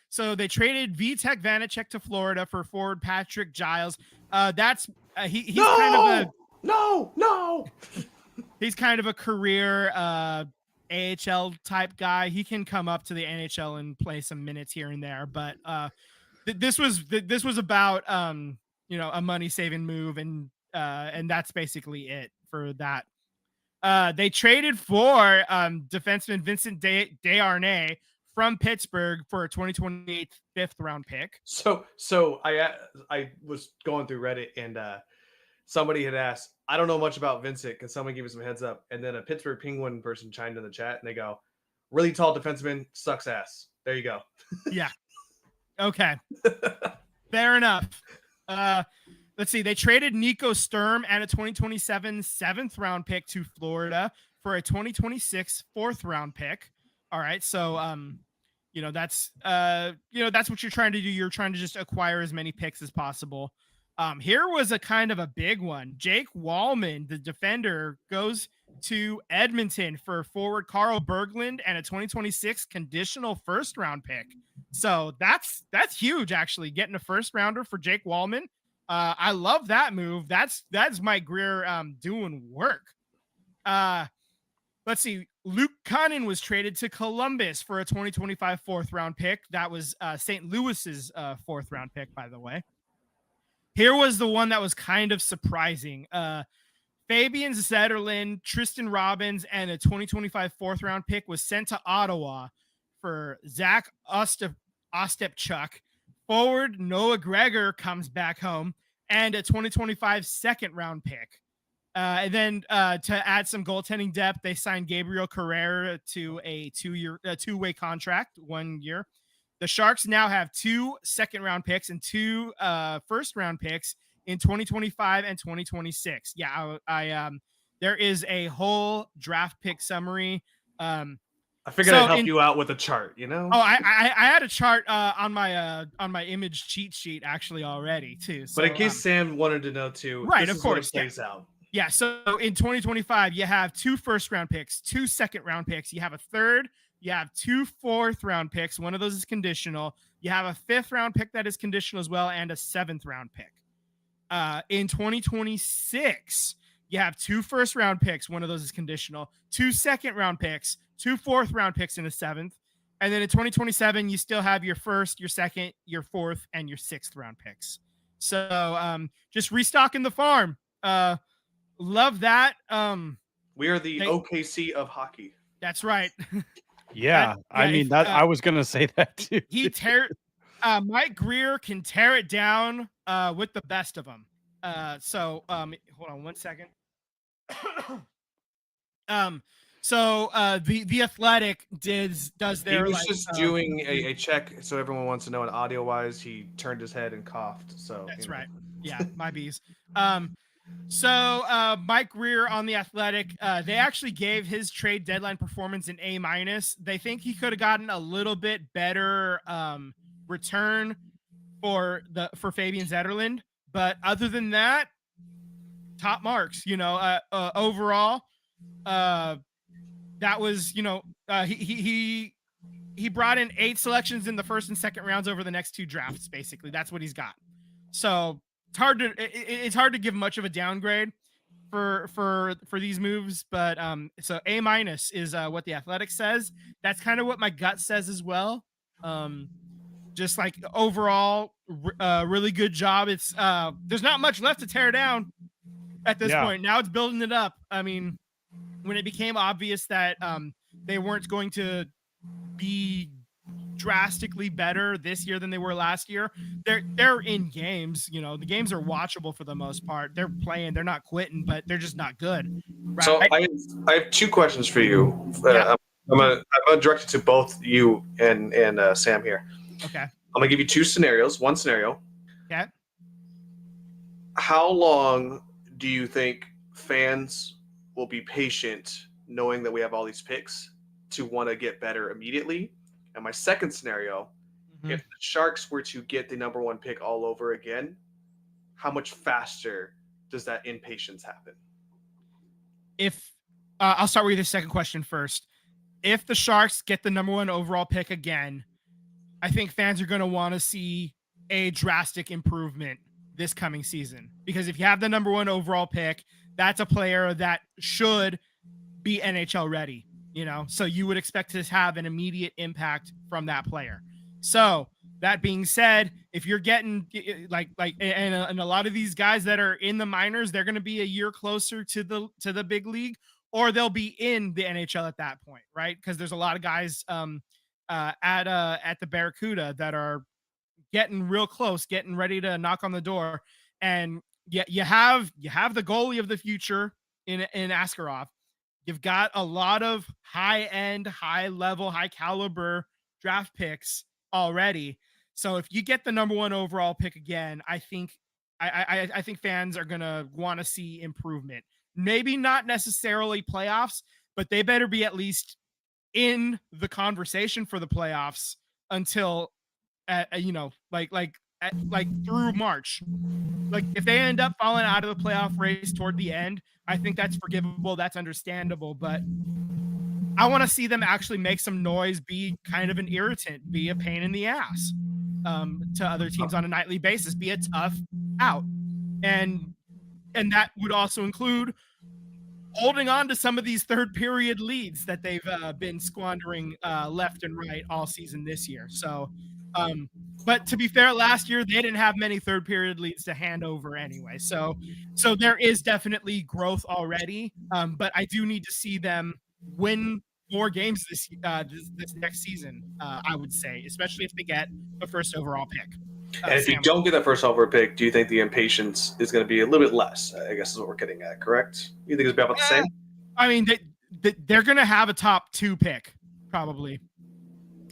So they traded Vitek Vanacek to Florida for forward Patrick Giles. He's kind of a career AHL type guy. He can come up to the NHL and play some minutes here and there. But this was about a money saving move, and that's basically it. For that, they traded for defenseman Vincent Desharnais from Pittsburgh for a 2028 fifth round pick.
So I was going through Reddit, and somebody had asked, I don't know much about Vincent. Can someone give me some heads up? And then a Pittsburgh Penguin person chimed in the chat, and they go, really tall defenseman, sucks ass. There you go.
Yeah. Okay. Fair enough. Let's see. They traded Nico Sturm and a 2027 seventh round pick to Florida for a 2026 fourth round pick. All right. So, that's what you're trying to do. You're trying to just acquire as many picks as possible. Here was a kind of a big one. Jake Wallman, the defender, goes to Edmonton for forward Carl Berglund and a 2026 conditional first round pick. So that's huge, actually, getting a first rounder for Jake Wallman. I love that move. That's Mike Greer doing work. Let's see. Luke Cunnin was traded to Columbus for a 2025 fourth round pick. That was St. Louis's fourth round pick, by the way. Here was the one that was kind of surprising. Fabian Zetterlund, Tristan Robbins, and a 2025 fourth round pick was sent to Ottawa for Zach Ostapchuk. Forward Noah Gregor comes back home, and a 2025 second round pick. And then to add some goaltending depth, they signed Gabriel Carrera to a two-way contract, 1 year. The Sharks now have 2 second round picks and 2 first round picks in 2025 and 2026. Yeah, I there is a whole draft pick summary.
I figured
So
I'd help you out with a chart, you know?
Oh, I had a chart on my image cheat sheet actually already too. So,
But in case Sam wanted to know too,
right,
this
of
is what it
course,
plays out.
Yeah, so in 2025, you have 2 first-round picks, 2 second-round picks. You have a third. You have 2 fourth-round picks. One of those is conditional. You have a fifth-round pick that is conditional as well, and a seventh-round pick. In 2026, you have 2 first-round picks. One of those is conditional. 2 second-round picks, 2 fourth-round picks, and a seventh. And then in 2027, you still have your first, your second, your fourth, and your sixth-round picks. So just restocking the farm. Love that.
We are the OKC of hockey.
That's right.
Yeah, I mean that. I was gonna say that too.
Mike Greer can tear it down with the best of them. So hold on one second. The Athletic does their.
He was just doing a check, so everyone wants to know. And audio wise, he turned his head and coughed. So
that's right. Yeah, my bees. So Mike Greer on the Athletic, they actually gave his trade deadline performance an A-. They think he could have gotten a little bit better return for Fabian Zetterlund, but other than that, top marks. Overall, that was he brought in 8 selections in the first and second rounds over the next 2 drafts. Basically, that's what he's got. So it's hard to give much of a downgrade for these moves, but so A- is what the Athletic says. That's kind of what my gut says as well. Just like overall, really good job. It's there's not much left to tear down at this point. Now it's building it up. I mean, when it became obvious that they weren't going to be drastically better this year than they were last year, they're in games. The games are watchable for the most part. They're playing, they're not quitting, but they're just not good. Right?
So I have 2 questions for you. I'm gonna direct it to both you and Sam here.
Okay.
I'm gonna give you 2 scenarios. One scenario.
Okay.
How long do you think fans will be patient knowing that we have all these picks to want to get better immediately? And my second scenario, if the Sharks were to get the number 1 pick all over again, how much faster does that impatience happen?
If I'll start with the second question first. If the Sharks get the number 1 overall pick again, I think fans are going to want to see a drastic improvement this coming season. Because if you have the number 1 overall pick, that's a player that should be NHL ready. So you would expect to have an immediate impact from that player. So that being said, if you're getting and a lot of these guys that are in the minors, they're going to be a year closer to the big league, or they'll be in the NHL at that point, right? Because there's a lot of guys at the Barracuda that are getting real close, getting ready to knock on the door, and you have the goalie of the future in Askarov. You've got a lot of high-end, high-level, high-caliber draft picks already. So if you get the number 1 overall pick again, I think fans are gonna want to see improvement. Maybe not necessarily playoffs, but they better be at least in the conversation for the playoffs until through March. Like if they end up falling out of the playoff race toward the end, I think that's forgivable. That's understandable. But I want to see them actually make some noise, be kind of an irritant, be a pain in the ass to other teams on a nightly basis, be a tough out. And that would also include holding on to some of these third period leads that they've been squandering left and right all season this year. So, but to be fair, last year they didn't have many third period leads to hand over anyway. So there is definitely growth already. But I do need to see them win more games this next season. I would say, especially if they get the first overall pick.
And if you don't get that first overall pick, do you think the impatience is going to be a little bit less? I guess is what we're getting at, correct? You think it's about the same?
I mean, they're going to have a top 2 pick, probably.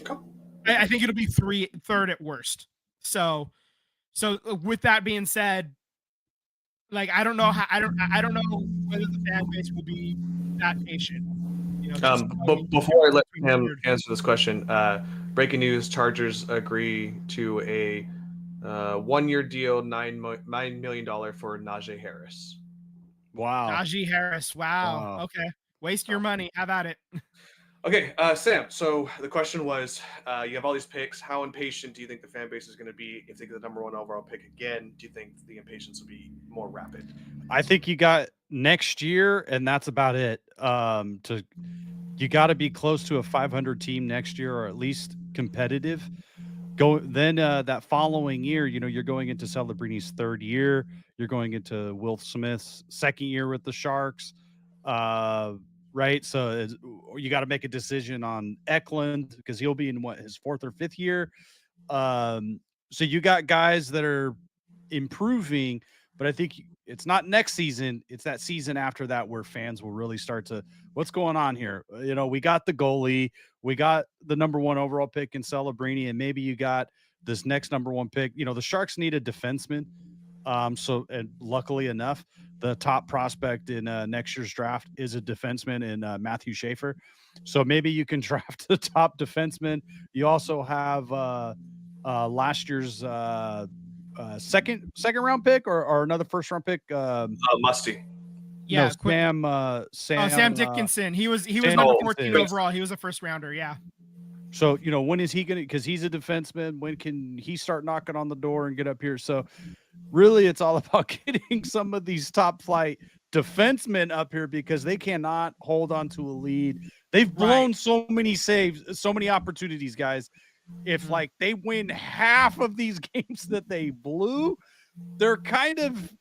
Okay.
I think it'll be third at worst. So with that being said, like I don't know whether the fan base will be that patient.
But before I let him answer this question, breaking news: Chargers agree to a 1-year deal, $9 million for Najee Harris.
Wow.
Najee Harris. Wow. Okay. Waste your money. Have at it.
Okay, Sam. So the question was, you have all these picks. How impatient do you think the fan base is going to be if they get the number 1 overall pick again? Do you think the impatience will be more rapid?
I think you got next year, and that's about it. You got to be close to a 500 team next year, or at least competitive. That following year, you're going into Celebrini's 3rd year. You're going into Will Smith's 2nd year with the Sharks. Right. So you got to make a decision on Eklund because he'll be in his 4th or 5th year. So you got guys that are improving, but I think it's not next season. It's that season after that where fans will really start to, what's going on here? We got the goalie, we got the number 1 overall pick in Celebrini, and maybe you got this next number 1 pick. The Sharks need a defenseman. And luckily enough, the top prospect in next year's draft is a defenseman in Matthew Schaefer. So maybe you can draft the top defenseman. You also have last year's second round pick or another 1st round pick.
Musty.
Yeah,
no,
Sam Dickinson. He was
Sam
number
Dickinson.
14 overall. He was a 1st rounder. Yeah.
So, when is he going to, because he's a defenseman, when can he start knocking on the door and get up here? So really it's all about getting some of these top flight defensemen up here because they cannot hold on to a lead. They've blown so many saves, so many opportunities, guys. If they win half of these games that they blew, they're kind of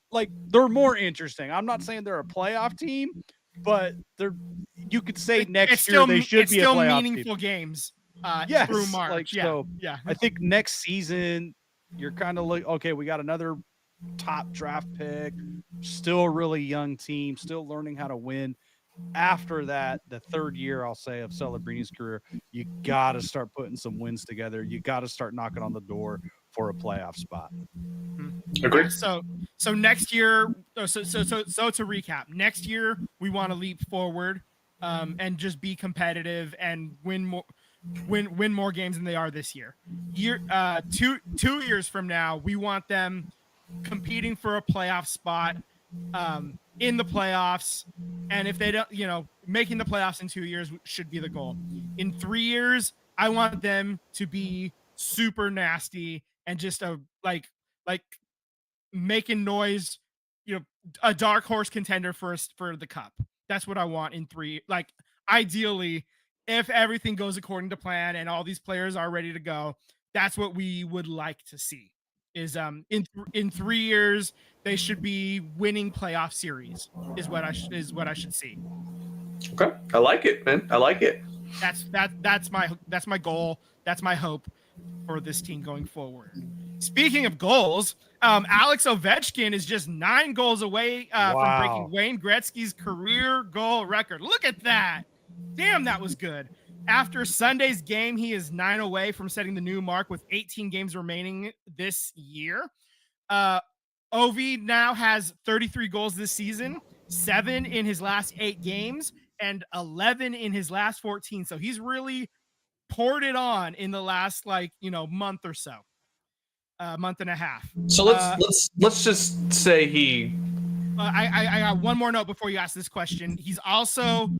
they're more interesting. I'm not saying they're a playoff team, but you could say next year they should be a playoff team.
Meaningful games.
Yes,
through March.
So I think next season you're kind of okay, we got another top draft pick, still a really young team, still learning how to win. After that, the 3rd year, I'll say, of Celebrini's career, you got to start putting some wins together. You got to start knocking on the door for a playoff spot.
Agreed.
So next year, so to recap, next year we want to leap forward and just be competitive and win more games than they are this year. 2 years from now, we want them competing for a playoff spot in the playoffs, and if they don't, making the playoffs in 2 years should be the goal. In 3 years, I want them to be super nasty and just like making noise, a dark horse contender for the cup. That's what I want in 3. Ideally, if everything goes according to plan and all these players are ready to go, that's what we would like to see. Is in 3 years they should be winning playoff series is what I should see.
Okay, I like it, man. I like it.
That's my goal. That's my hope for this team going forward. Speaking of goals, Alex Ovechkin is just 9 goals away from breaking Wayne Gretzky's career goal record. Look at that! Damn, that was good. After Sunday's game, he is 9 away from setting the new mark with 18 games remaining this year. Ovi now has 33 goals this season, 7 in his last 8 games, and 11 in his last 14. So he's really poured it on in the last month or so, month and a half.
So let's just say he.
I got one more note before you ask this question. He's also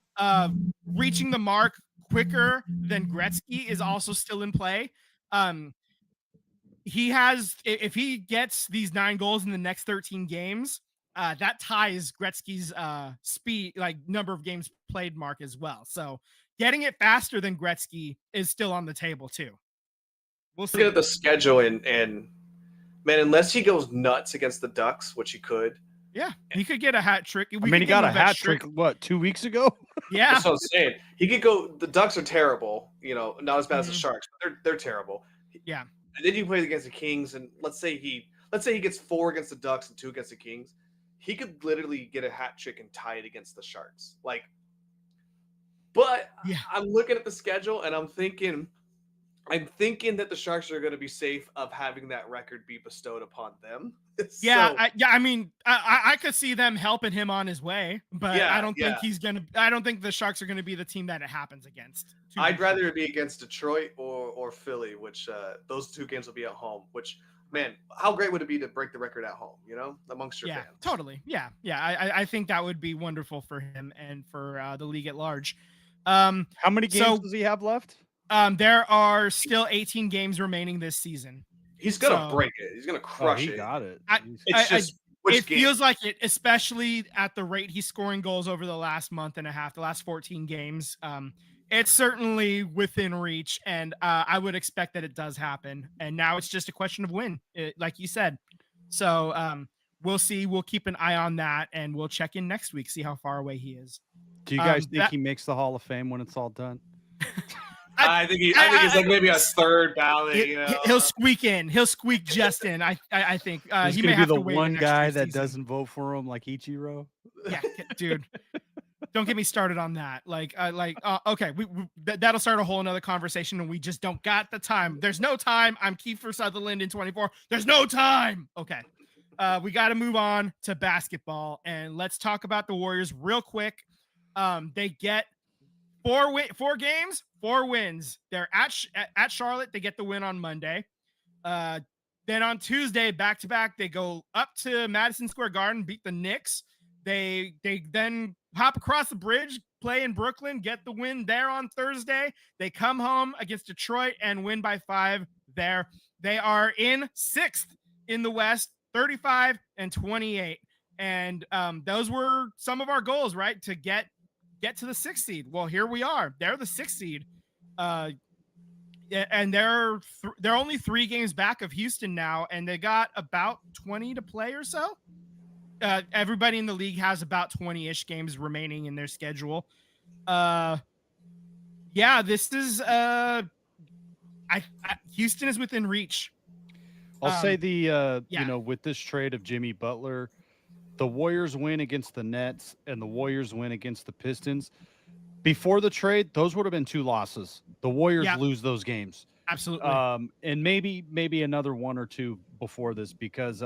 reaching the mark quicker than Gretzky is also still in play. He has, if he gets these 9 goals in the next 13 games, that ties Gretzky's speed, number of games played mark as well. So getting it faster than Gretzky is still on the table too. We'll see.
Look at the schedule and man, unless he goes nuts against the Ducks, which he could.
Yeah, he could get a hat trick.
He got a hat trick, 2 weeks ago?
Yeah.
That's what I'm saying. He could go, the Ducks are terrible, not as bad as the Sharks, but they're terrible.
Yeah.
And then you play against the Kings, and let's say he gets 4 against the Ducks and 2 against the Kings. He could literally get a hat trick and tie it against the Sharks. But I'm looking at the schedule and I'm thinking, I'm thinking that the Sharks are going to be safe of having that record be bestowed upon them.
Yeah,
So,
I mean, I could see them helping him on his way, but I
yeah,
don't think he's gonna. I don't think the Sharks are gonna be the team that it happens against.
I'd rather it be against Detroit or Philly, which those two games will be at home. Which, man, how great would it be to break the record at home? Amongst your fans.
Totally. Yeah. I think that would be wonderful for him and for the league at large.
How many games does he have left?
There are still 18 games remaining this season.
He's gonna break it. He's gonna crush it.
He got it.
It feels like it, especially at the rate he's scoring goals over the last month and a half, the last 14 games. It's certainly within reach, and I would expect that it does happen. And now it's just a question of when, like you said. So we'll see. We'll keep an eye on that, and we'll check in next week, see how far away he is.
Do you guys think he makes the Hall of Fame when it's all done?
I think he's like maybe a third ballot.
He'll squeak in. He'll squeak just in. I think
he may have be the one guy that doesn't vote for him, like Ichiro.
Yeah, dude. Don't get me started on that. Okay, that'll start a whole another conversation, and we just don't got the time. There's no time. I'm Kiefer Sutherland in 24. There's no time. Okay, we got to move on to basketball, and let's talk about the Warriors real quick. They get 4 games, 4 wins. They're at Charlotte. They get the win on Monday. Then on Tuesday, back to back, they go up to Madison Square Garden, beat the Knicks. They then hop across the bridge, play in Brooklyn, get the win there on Thursday. They come home against Detroit and win by 5 there. They are in 6th in the West, 35-28. And those were some of our goals, right? To get to the 6th seed. Well, here we are. They're the 6th seed. And they're only 3 games back of Houston now, and they got about 20 to play or so. Everybody in the league has about 20-ish games remaining in their schedule. This is Houston is within reach.
I'll say with this trade of Jimmy Butler, the Warriors win against the Nets and the Warriors win against the Pistons. Before the trade, those would have been 2 losses. The Warriors lose those games.
Absolutely.
And maybe another 1 or 2 before this, because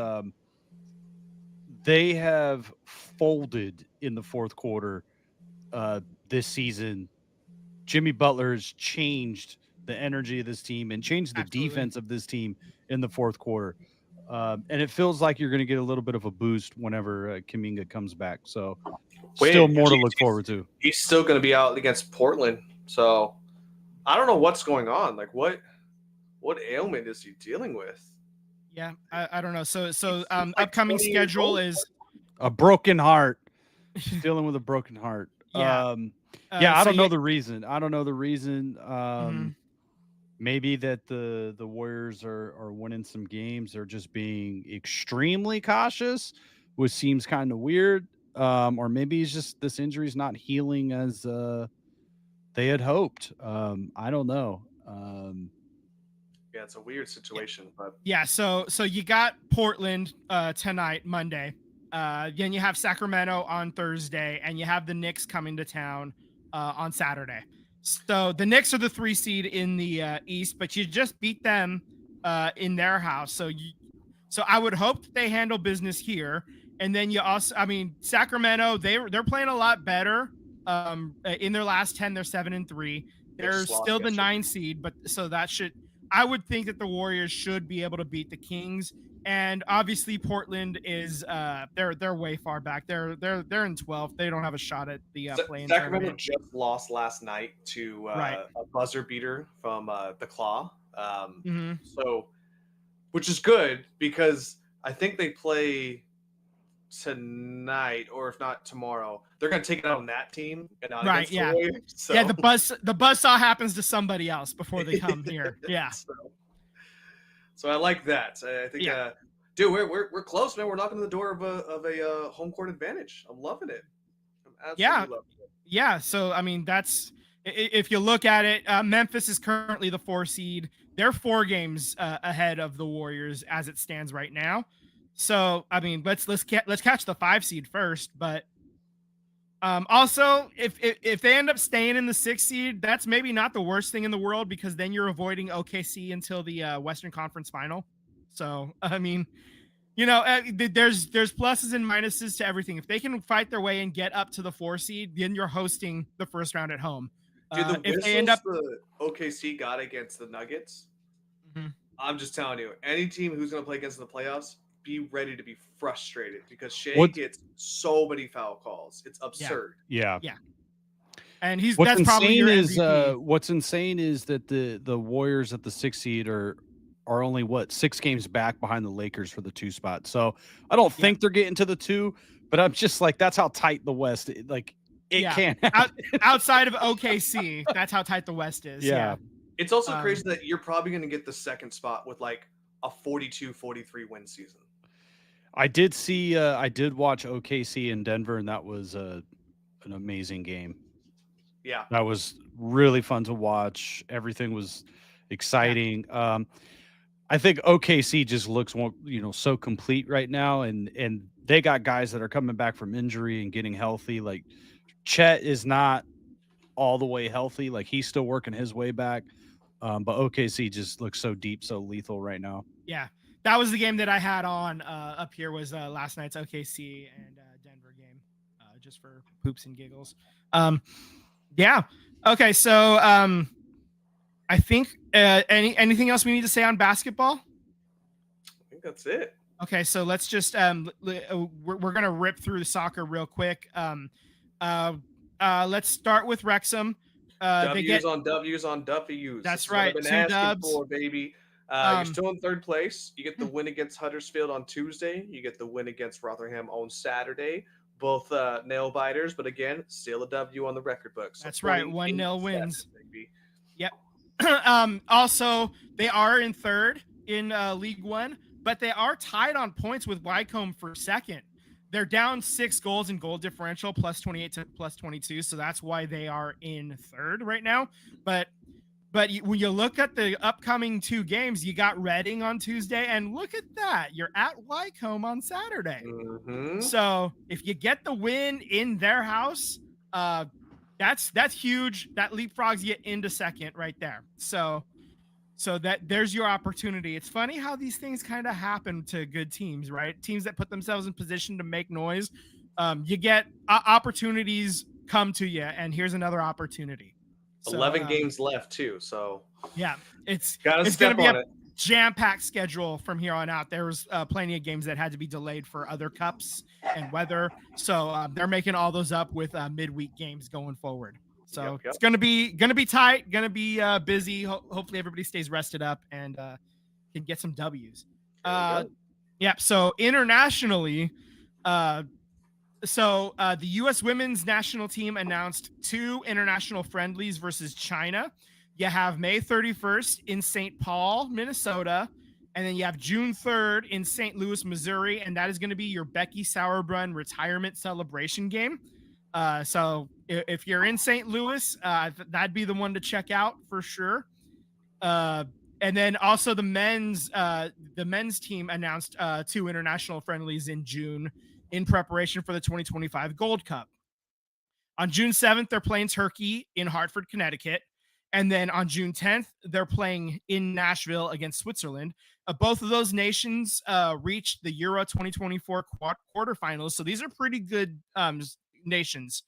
they have folded in the fourth quarter this season. Jimmy Butler has changed the energy of this team and changed the defense of this team in the fourth quarter. And it feels like you're going to get a little bit of a boost whenever Kuminga comes back. So still more to look forward to. He's
still going to be out against Portland. So I don't know what's going on. Like what ailment is he dealing with?
Yeah, I don't know. So upcoming schedule is
a broken heart. He's dealing with a broken heart. I don't know the reason. Maybe that the Warriors are winning some games. They're just being extremely cautious, which seems kind of weird. Or maybe it's just this injury is not healing as they had hoped. I don't know.
Yeah, it's a weird situation, but
so you got Portland tonight, Monday. Then you have Sacramento on Thursday, and you have the Knicks coming to town on Saturday. So the Knicks are the 3 seed in the East, but you just beat them in their house. So I would hope that they handle business here. And then you also, Sacramento, they're playing a lot better. In their last 10, they're 7-3. They're still the 9 seed, but so that should. I would think that the Warriors should be able to beat the Kings, and obviously Portland is they're way far back. They're in 12th. They don't have a shot at the play-in
Sacramento
tournament.
just lost last night to a buzzer beater from the Claw. So, which is good because I think they play tonight, or if not tomorrow, they're going to take it out on that team and not against the Warriors. So.
Yeah, the buzzsaw happens to somebody else before they come here. Yeah.
So I like that. I think, dude, we're close, man. We're knocking on the door of a home court advantage. I'm loving it. I'm absolutely loving it.
Yeah. So that's if you look at it, Memphis is currently the 4 seed. They're 4 games ahead of the Warriors as it stands right now. So let's catch the 5 seed first, but Also, if they end up staying in the 6th seed, that's maybe not the worst thing in the world because then you're avoiding OKC until the Western Conference Final. So, I mean, there's pluses and minuses to everything. If they can fight their way and get up to the 4 seed, then you're hosting the first round at home.
Dude, the
if
whistles
they end up,
the OKC got against the Nuggets,
Mhm.
I'm just telling you, any team who's going to play against the playoffs, be ready to be frustrated because Shea
What-
gets so many foul calls. It's absurd.
Yeah.
and
What's
that's probably
insane
your
is
MVP.
what's insane is that the Warriors at the 6th seed are only 6 games back behind the Lakers for the 2 spot. So I don't think they're getting to the 2, but I'm just like that's how tight the West can't
Outside of OKC, that's how tight the West is.
Yeah.
It's also crazy that you're probably going to get the 2nd spot with like a 42-43 win season.
I did watch OKC in Denver, and that was an amazing game.
Yeah.
That was really fun to watch. Everything was exciting. I think OKC just looks more, so complete right now, and they got guys that are coming back from injury and getting healthy. Like Chet is not all the way healthy; like he's still working his way back. But OKC just looks so deep, so lethal right now.
Yeah, that was the game that I had on up here was last night's OKC and Denver game, just for poops and giggles. Yeah. Okay, so I think anything else we need to say on basketball?
I think that's it.
Okay, so let's just we're gonna rip through the soccer real quick. Let's start with Wrexham.
W's on W's.
That's right. 2 dubs,
baby. You're still in 3rd place. You get the win against Huddersfield on Tuesday. You get the win against Rotherham on Saturday. Both nail biters, but again, still a W on the record books. So
that's right. 1-0 wins.
Baby.
Yep. Also, they are in 3rd in League One, but they are tied on points with Wycombe for 2nd. They're down 6 goals in goal differential, plus 28 to plus 22. So that's why they are in 3rd right now. But when you look at the upcoming 2 games, you got Reading on Tuesday, and look at that. You're at Wycombe on Saturday.
Mm-hmm.
So if you get the win in their house, that's huge. That leapfrogs you into 2nd right there. So that there's your opportunity. It's funny how these things kind of happen to good teams, right? Teams that put themselves in position to make noise. You get opportunities come to you, and here's another opportunity.
11 games left too, so
yeah, it's
going
to be a jam-packed schedule from here on out. There was plenty of games that had to be delayed for other cups and weather, so they're making all those up with midweek games going forward. So it's gonna be tight, gonna be busy. Hopefully everybody stays rested up and can get some W's. Yeah. So internationally, the U.S. women's national team announced 2 international friendlies versus China. You have May 31st in St. Paul, Minnesota, and then you have June 3rd in St. Louis, Missouri, and that is going to be your Becky Sauerbrunn retirement celebration game. So if you're in St. Louis, that'd be the one to check out for sure. And then also the men's team announced 2 international friendlies in June in preparation for the 2025 Gold Cup. On June 7th, they're playing Turkey in Hartford, Connecticut. And then on June 10th, they're playing in Nashville against Switzerland. Both of those nations reached the Euro 2024 quarterfinals. So these are pretty good nations,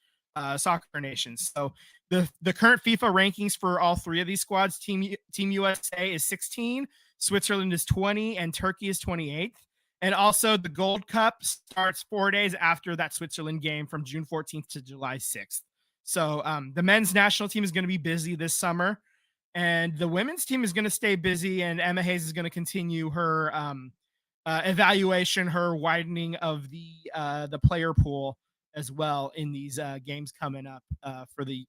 soccer nations. So the current FIFA rankings for all 3 of these squads, Team USA is 16, Switzerland is 20, and Turkey is 28th. And also the Gold Cup starts 4 days after that Switzerland game from June 14th to July 6th. So the men's national team is going to be busy this summer, and the women's team is going to stay busy, and Emma Hayes is going to continue her evaluation, her widening of the player pool as well in these games coming up for the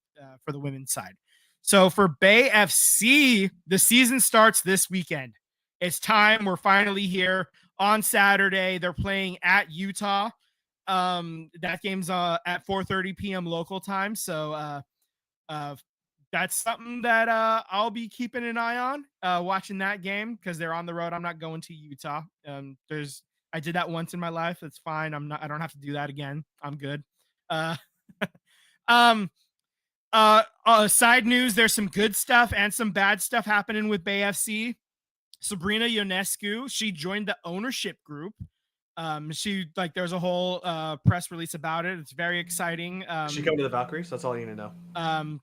women's side. So for Bay FC, the season starts this weekend. It's time. We're finally here. On Saturday, they're playing at Utah. That game's at 4:30 p.m. local time. So that's something that I'll be keeping an eye on, watching that game because they're on the road. I'm not going to Utah. I did that once in my life. It's fine. I don't have to do that again. I'm good. Side news, there's some good stuff and some bad stuff happening with Bay FC. Sabrina Ionescu, she joined the ownership group. There's a whole press release about it. It's very exciting.
She come to the Valkyries? That's all you need to know.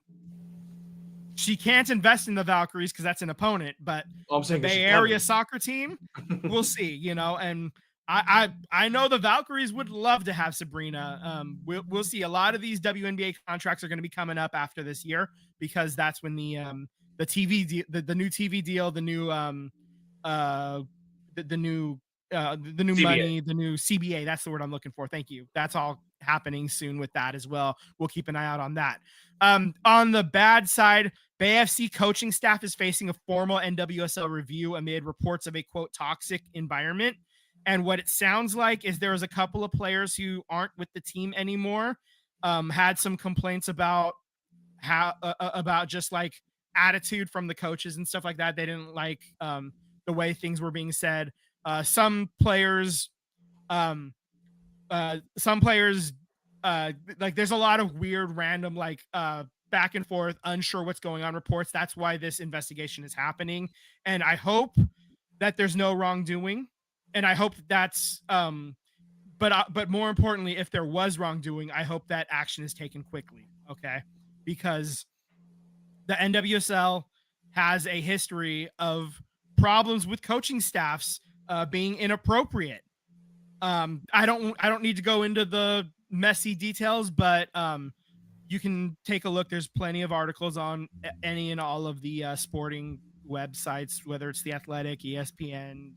She can't invest in the Valkyries because that's an opponent, but
I'm saying
the Bay Area soccer team, we'll see, and I know the Valkyries would love to have Sabrina. We'll see. A lot of these WNBA contracts are going to be coming up after this year because that's when the TV the new TV deal, the new the new
CBA.
money, the new CBA. That's the word I'm looking for. Thank you. That's all happening soon with that as well. We'll keep an eye out on that. On the bad side, Bay FC coaching staff is facing a formal NWSL review amid reports of a quote toxic environment. And what it sounds like is there was a couple of players who aren't with the team anymore, had some complaints about about just like attitude from the coaches and stuff like that. They didn't like the way things were being said. Some players, like there's a lot of weird, random, like back and forth, unsure what's going on reports. That's why this investigation is happening. And I hope that there's no wrongdoing. And I hope that's, but more importantly, if there was wrongdoing, I hope that action is taken quickly. Okay. Because the NWSL has a history of problems with coaching staffs being inappropriate. I don't need to go into the messy details, but you can take a look. There's plenty of articles on any and all of the sporting websites, whether it's The Athletic, ESPN,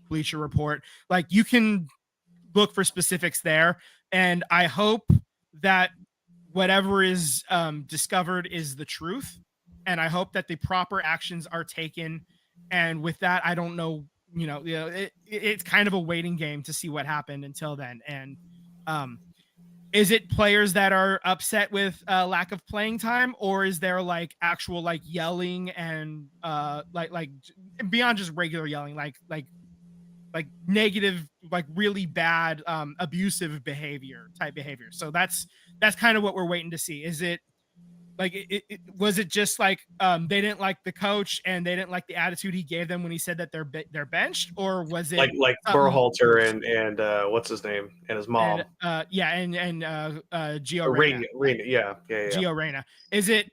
Bleacher Report. Like, you can look for specifics there. And I hope that whatever is discovered is the truth. And I hope that the proper actions are taken. And with that, I don't know, it's kind of a waiting game to see what happened until then. And is it players that are upset with lack of playing time, or is there like actual like yelling and like beyond just regular yelling, like negative, like really bad abusive type behavior? So that's kind of what we're waiting to see. Is it like was it just like they didn't like the coach and they didn't like the attitude he gave them when he said that they're benched, or was it
like Berhalter and what's his name and his mom?
And Gio
Reyna.
Reyna. Gio Reyna. Is it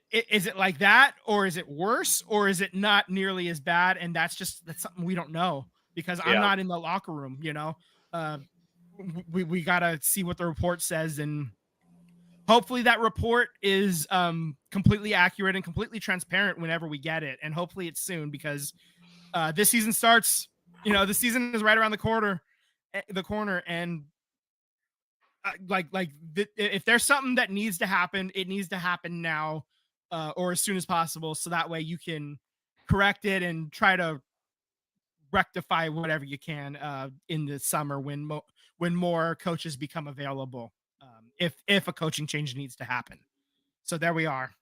like that, or is it worse, or is it not nearly as bad? And that's something we don't know because I'm not in the locker room. We gotta see what the report says, and hopefully that report is completely accurate and completely transparent whenever we get it. And hopefully it's soon, because this season starts, the season is right around the corner. And if there's something that needs to happen, it needs to happen now or as soon as possible. So that way you can correct it and try to rectify whatever you can in the summer when more coaches become available. If a coaching change needs to happen. So there we are.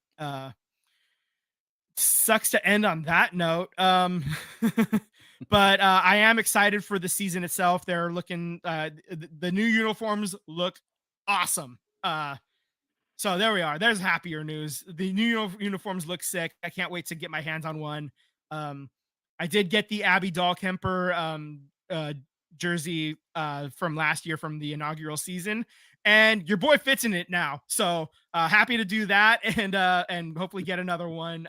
Sucks to end on that note. But I am excited for the season itself. They're looking, the new uniforms look awesome. So there we are. There's happier news. The new uniforms look sick. I can't wait to get my hands on one. I did get the Abby Dahlkemper jersey from last year from the inaugural season, and your boy fits in it now. So happy to do that, and hopefully get another one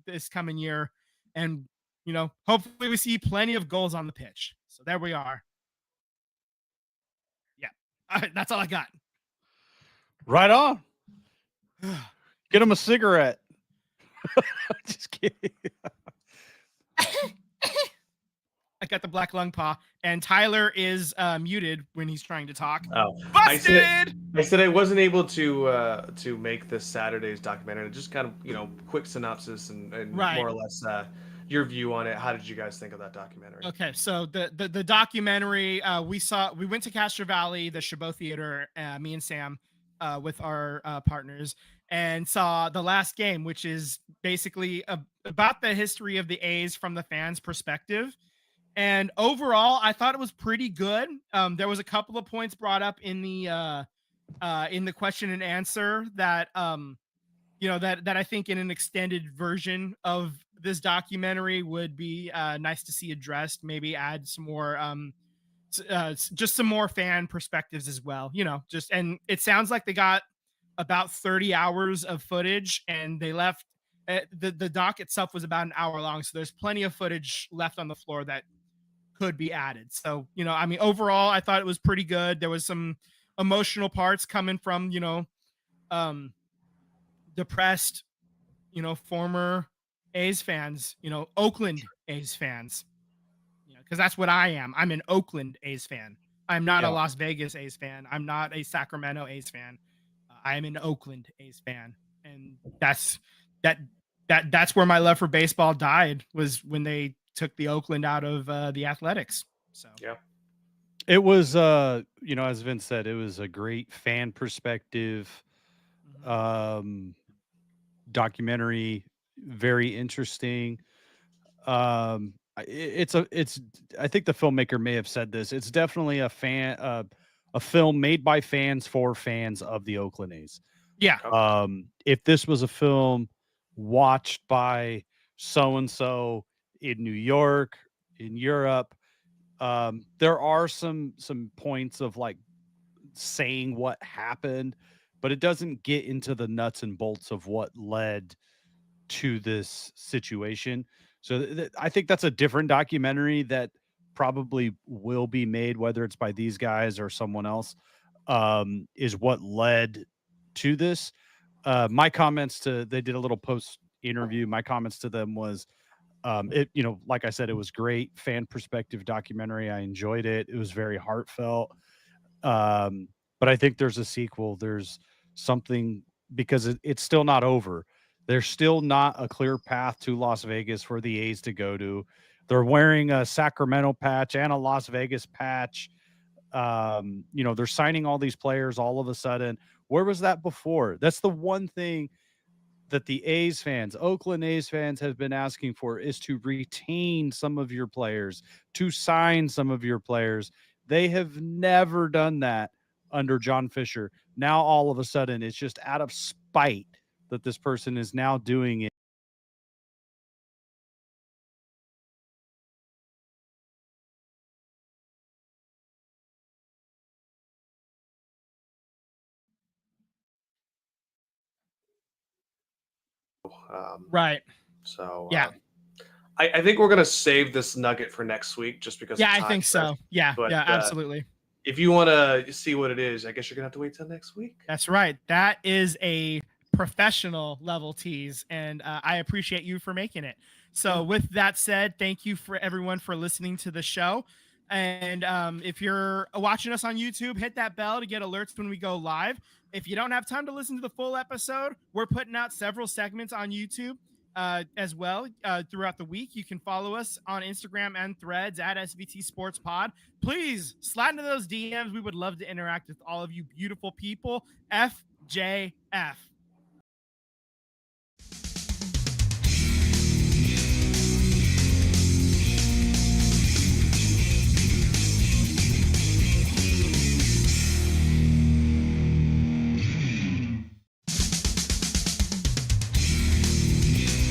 this coming year. And hopefully we see plenty of goals on the pitch. So there we are. Yeah, that's all I got.
Right on. Get him a cigarette. Just kidding.
I got the black lung paw, and Tyler is muted when he's trying to talk.
Oh,
busted!
I said I wasn't able to make this Saturday's documentary. Just kind of quick synopsis and
right.
More or less your view on it. How did you guys think of that documentary?
Okay, so the documentary we went to Castro Valley, the Chabot Theater, me and Sam with our partners, and saw The Last Game, which is basically about the history of the A's from the fans' perspective. And overall, I thought it was pretty good. There was a couple of points brought up in the in the question and answer that that I think in an extended version of this documentary would be nice to see addressed. Maybe add some more just some more fan perspectives as well. And it sounds like they got about 30 hours of footage, and they left the doc itself was about an hour long, so there's plenty of footage left on the floor that could be added. So overall I thought it was pretty good. There was some emotional parts coming from um depressed former A's fans, Oakland A's fans, because that's what I am. I'm an Oakland A's fan. I'm not a Las Vegas A's fan. I'm not a Sacramento A's fan. I am an Oakland A's fan, and that's where my love for baseball died, was when they took the Oakland out of the Athletics. So
yeah,
it was as Vince said, it was a great fan perspective documentary, very interesting. It's I think the filmmaker may have said this. It's definitely a film made by fans for fans of the Oakland A's.
Yeah.
If this was a film watched by so and so in New York, in Europe, there are some points of like saying what happened, but it doesn't get into the nuts and bolts of what led to this situation. So I think that's a different documentary that probably will be made, whether it's by these guys or someone else, is what led to this. My comments they did a little post interview. My comments to them was, like I said, it was great fan perspective documentary. I enjoyed it. It was very heartfelt. But I think there's a sequel. There's something, because it's still not over. There's still not a clear path to Las Vegas for the A's to go to. They're wearing a Sacramento patch and a Las Vegas patch. They're signing all these players all of a sudden. Where was that before? That's the one thing that the A's fans, Oakland A's fans, have been asking for, is to retain some of your players, to sign some of your players. They have never done that under John Fisher. Now, all of a sudden, it's just out of spite that this person is now doing it.
Right.
So
yeah.
I think we're gonna save this nugget for next week, just because.
Yeah, I think so. Yeah,
but,
yeah, absolutely.
If you want to see what it is, I guess you're gonna have to wait till next week.
That's right. That is a professional level tease, and I appreciate you for making it. So with that said, thank you for everyone for listening to the show. And if you're watching us on YouTube, hit that bell to get alerts when we go live. If you don't have time to listen to the full episode, we're putting out several segments on YouTube as well throughout the week. You can follow us on Instagram and Threads at SVT Sports Pod. Please slide into those DMs. We would love to interact with all of you beautiful people. FJF.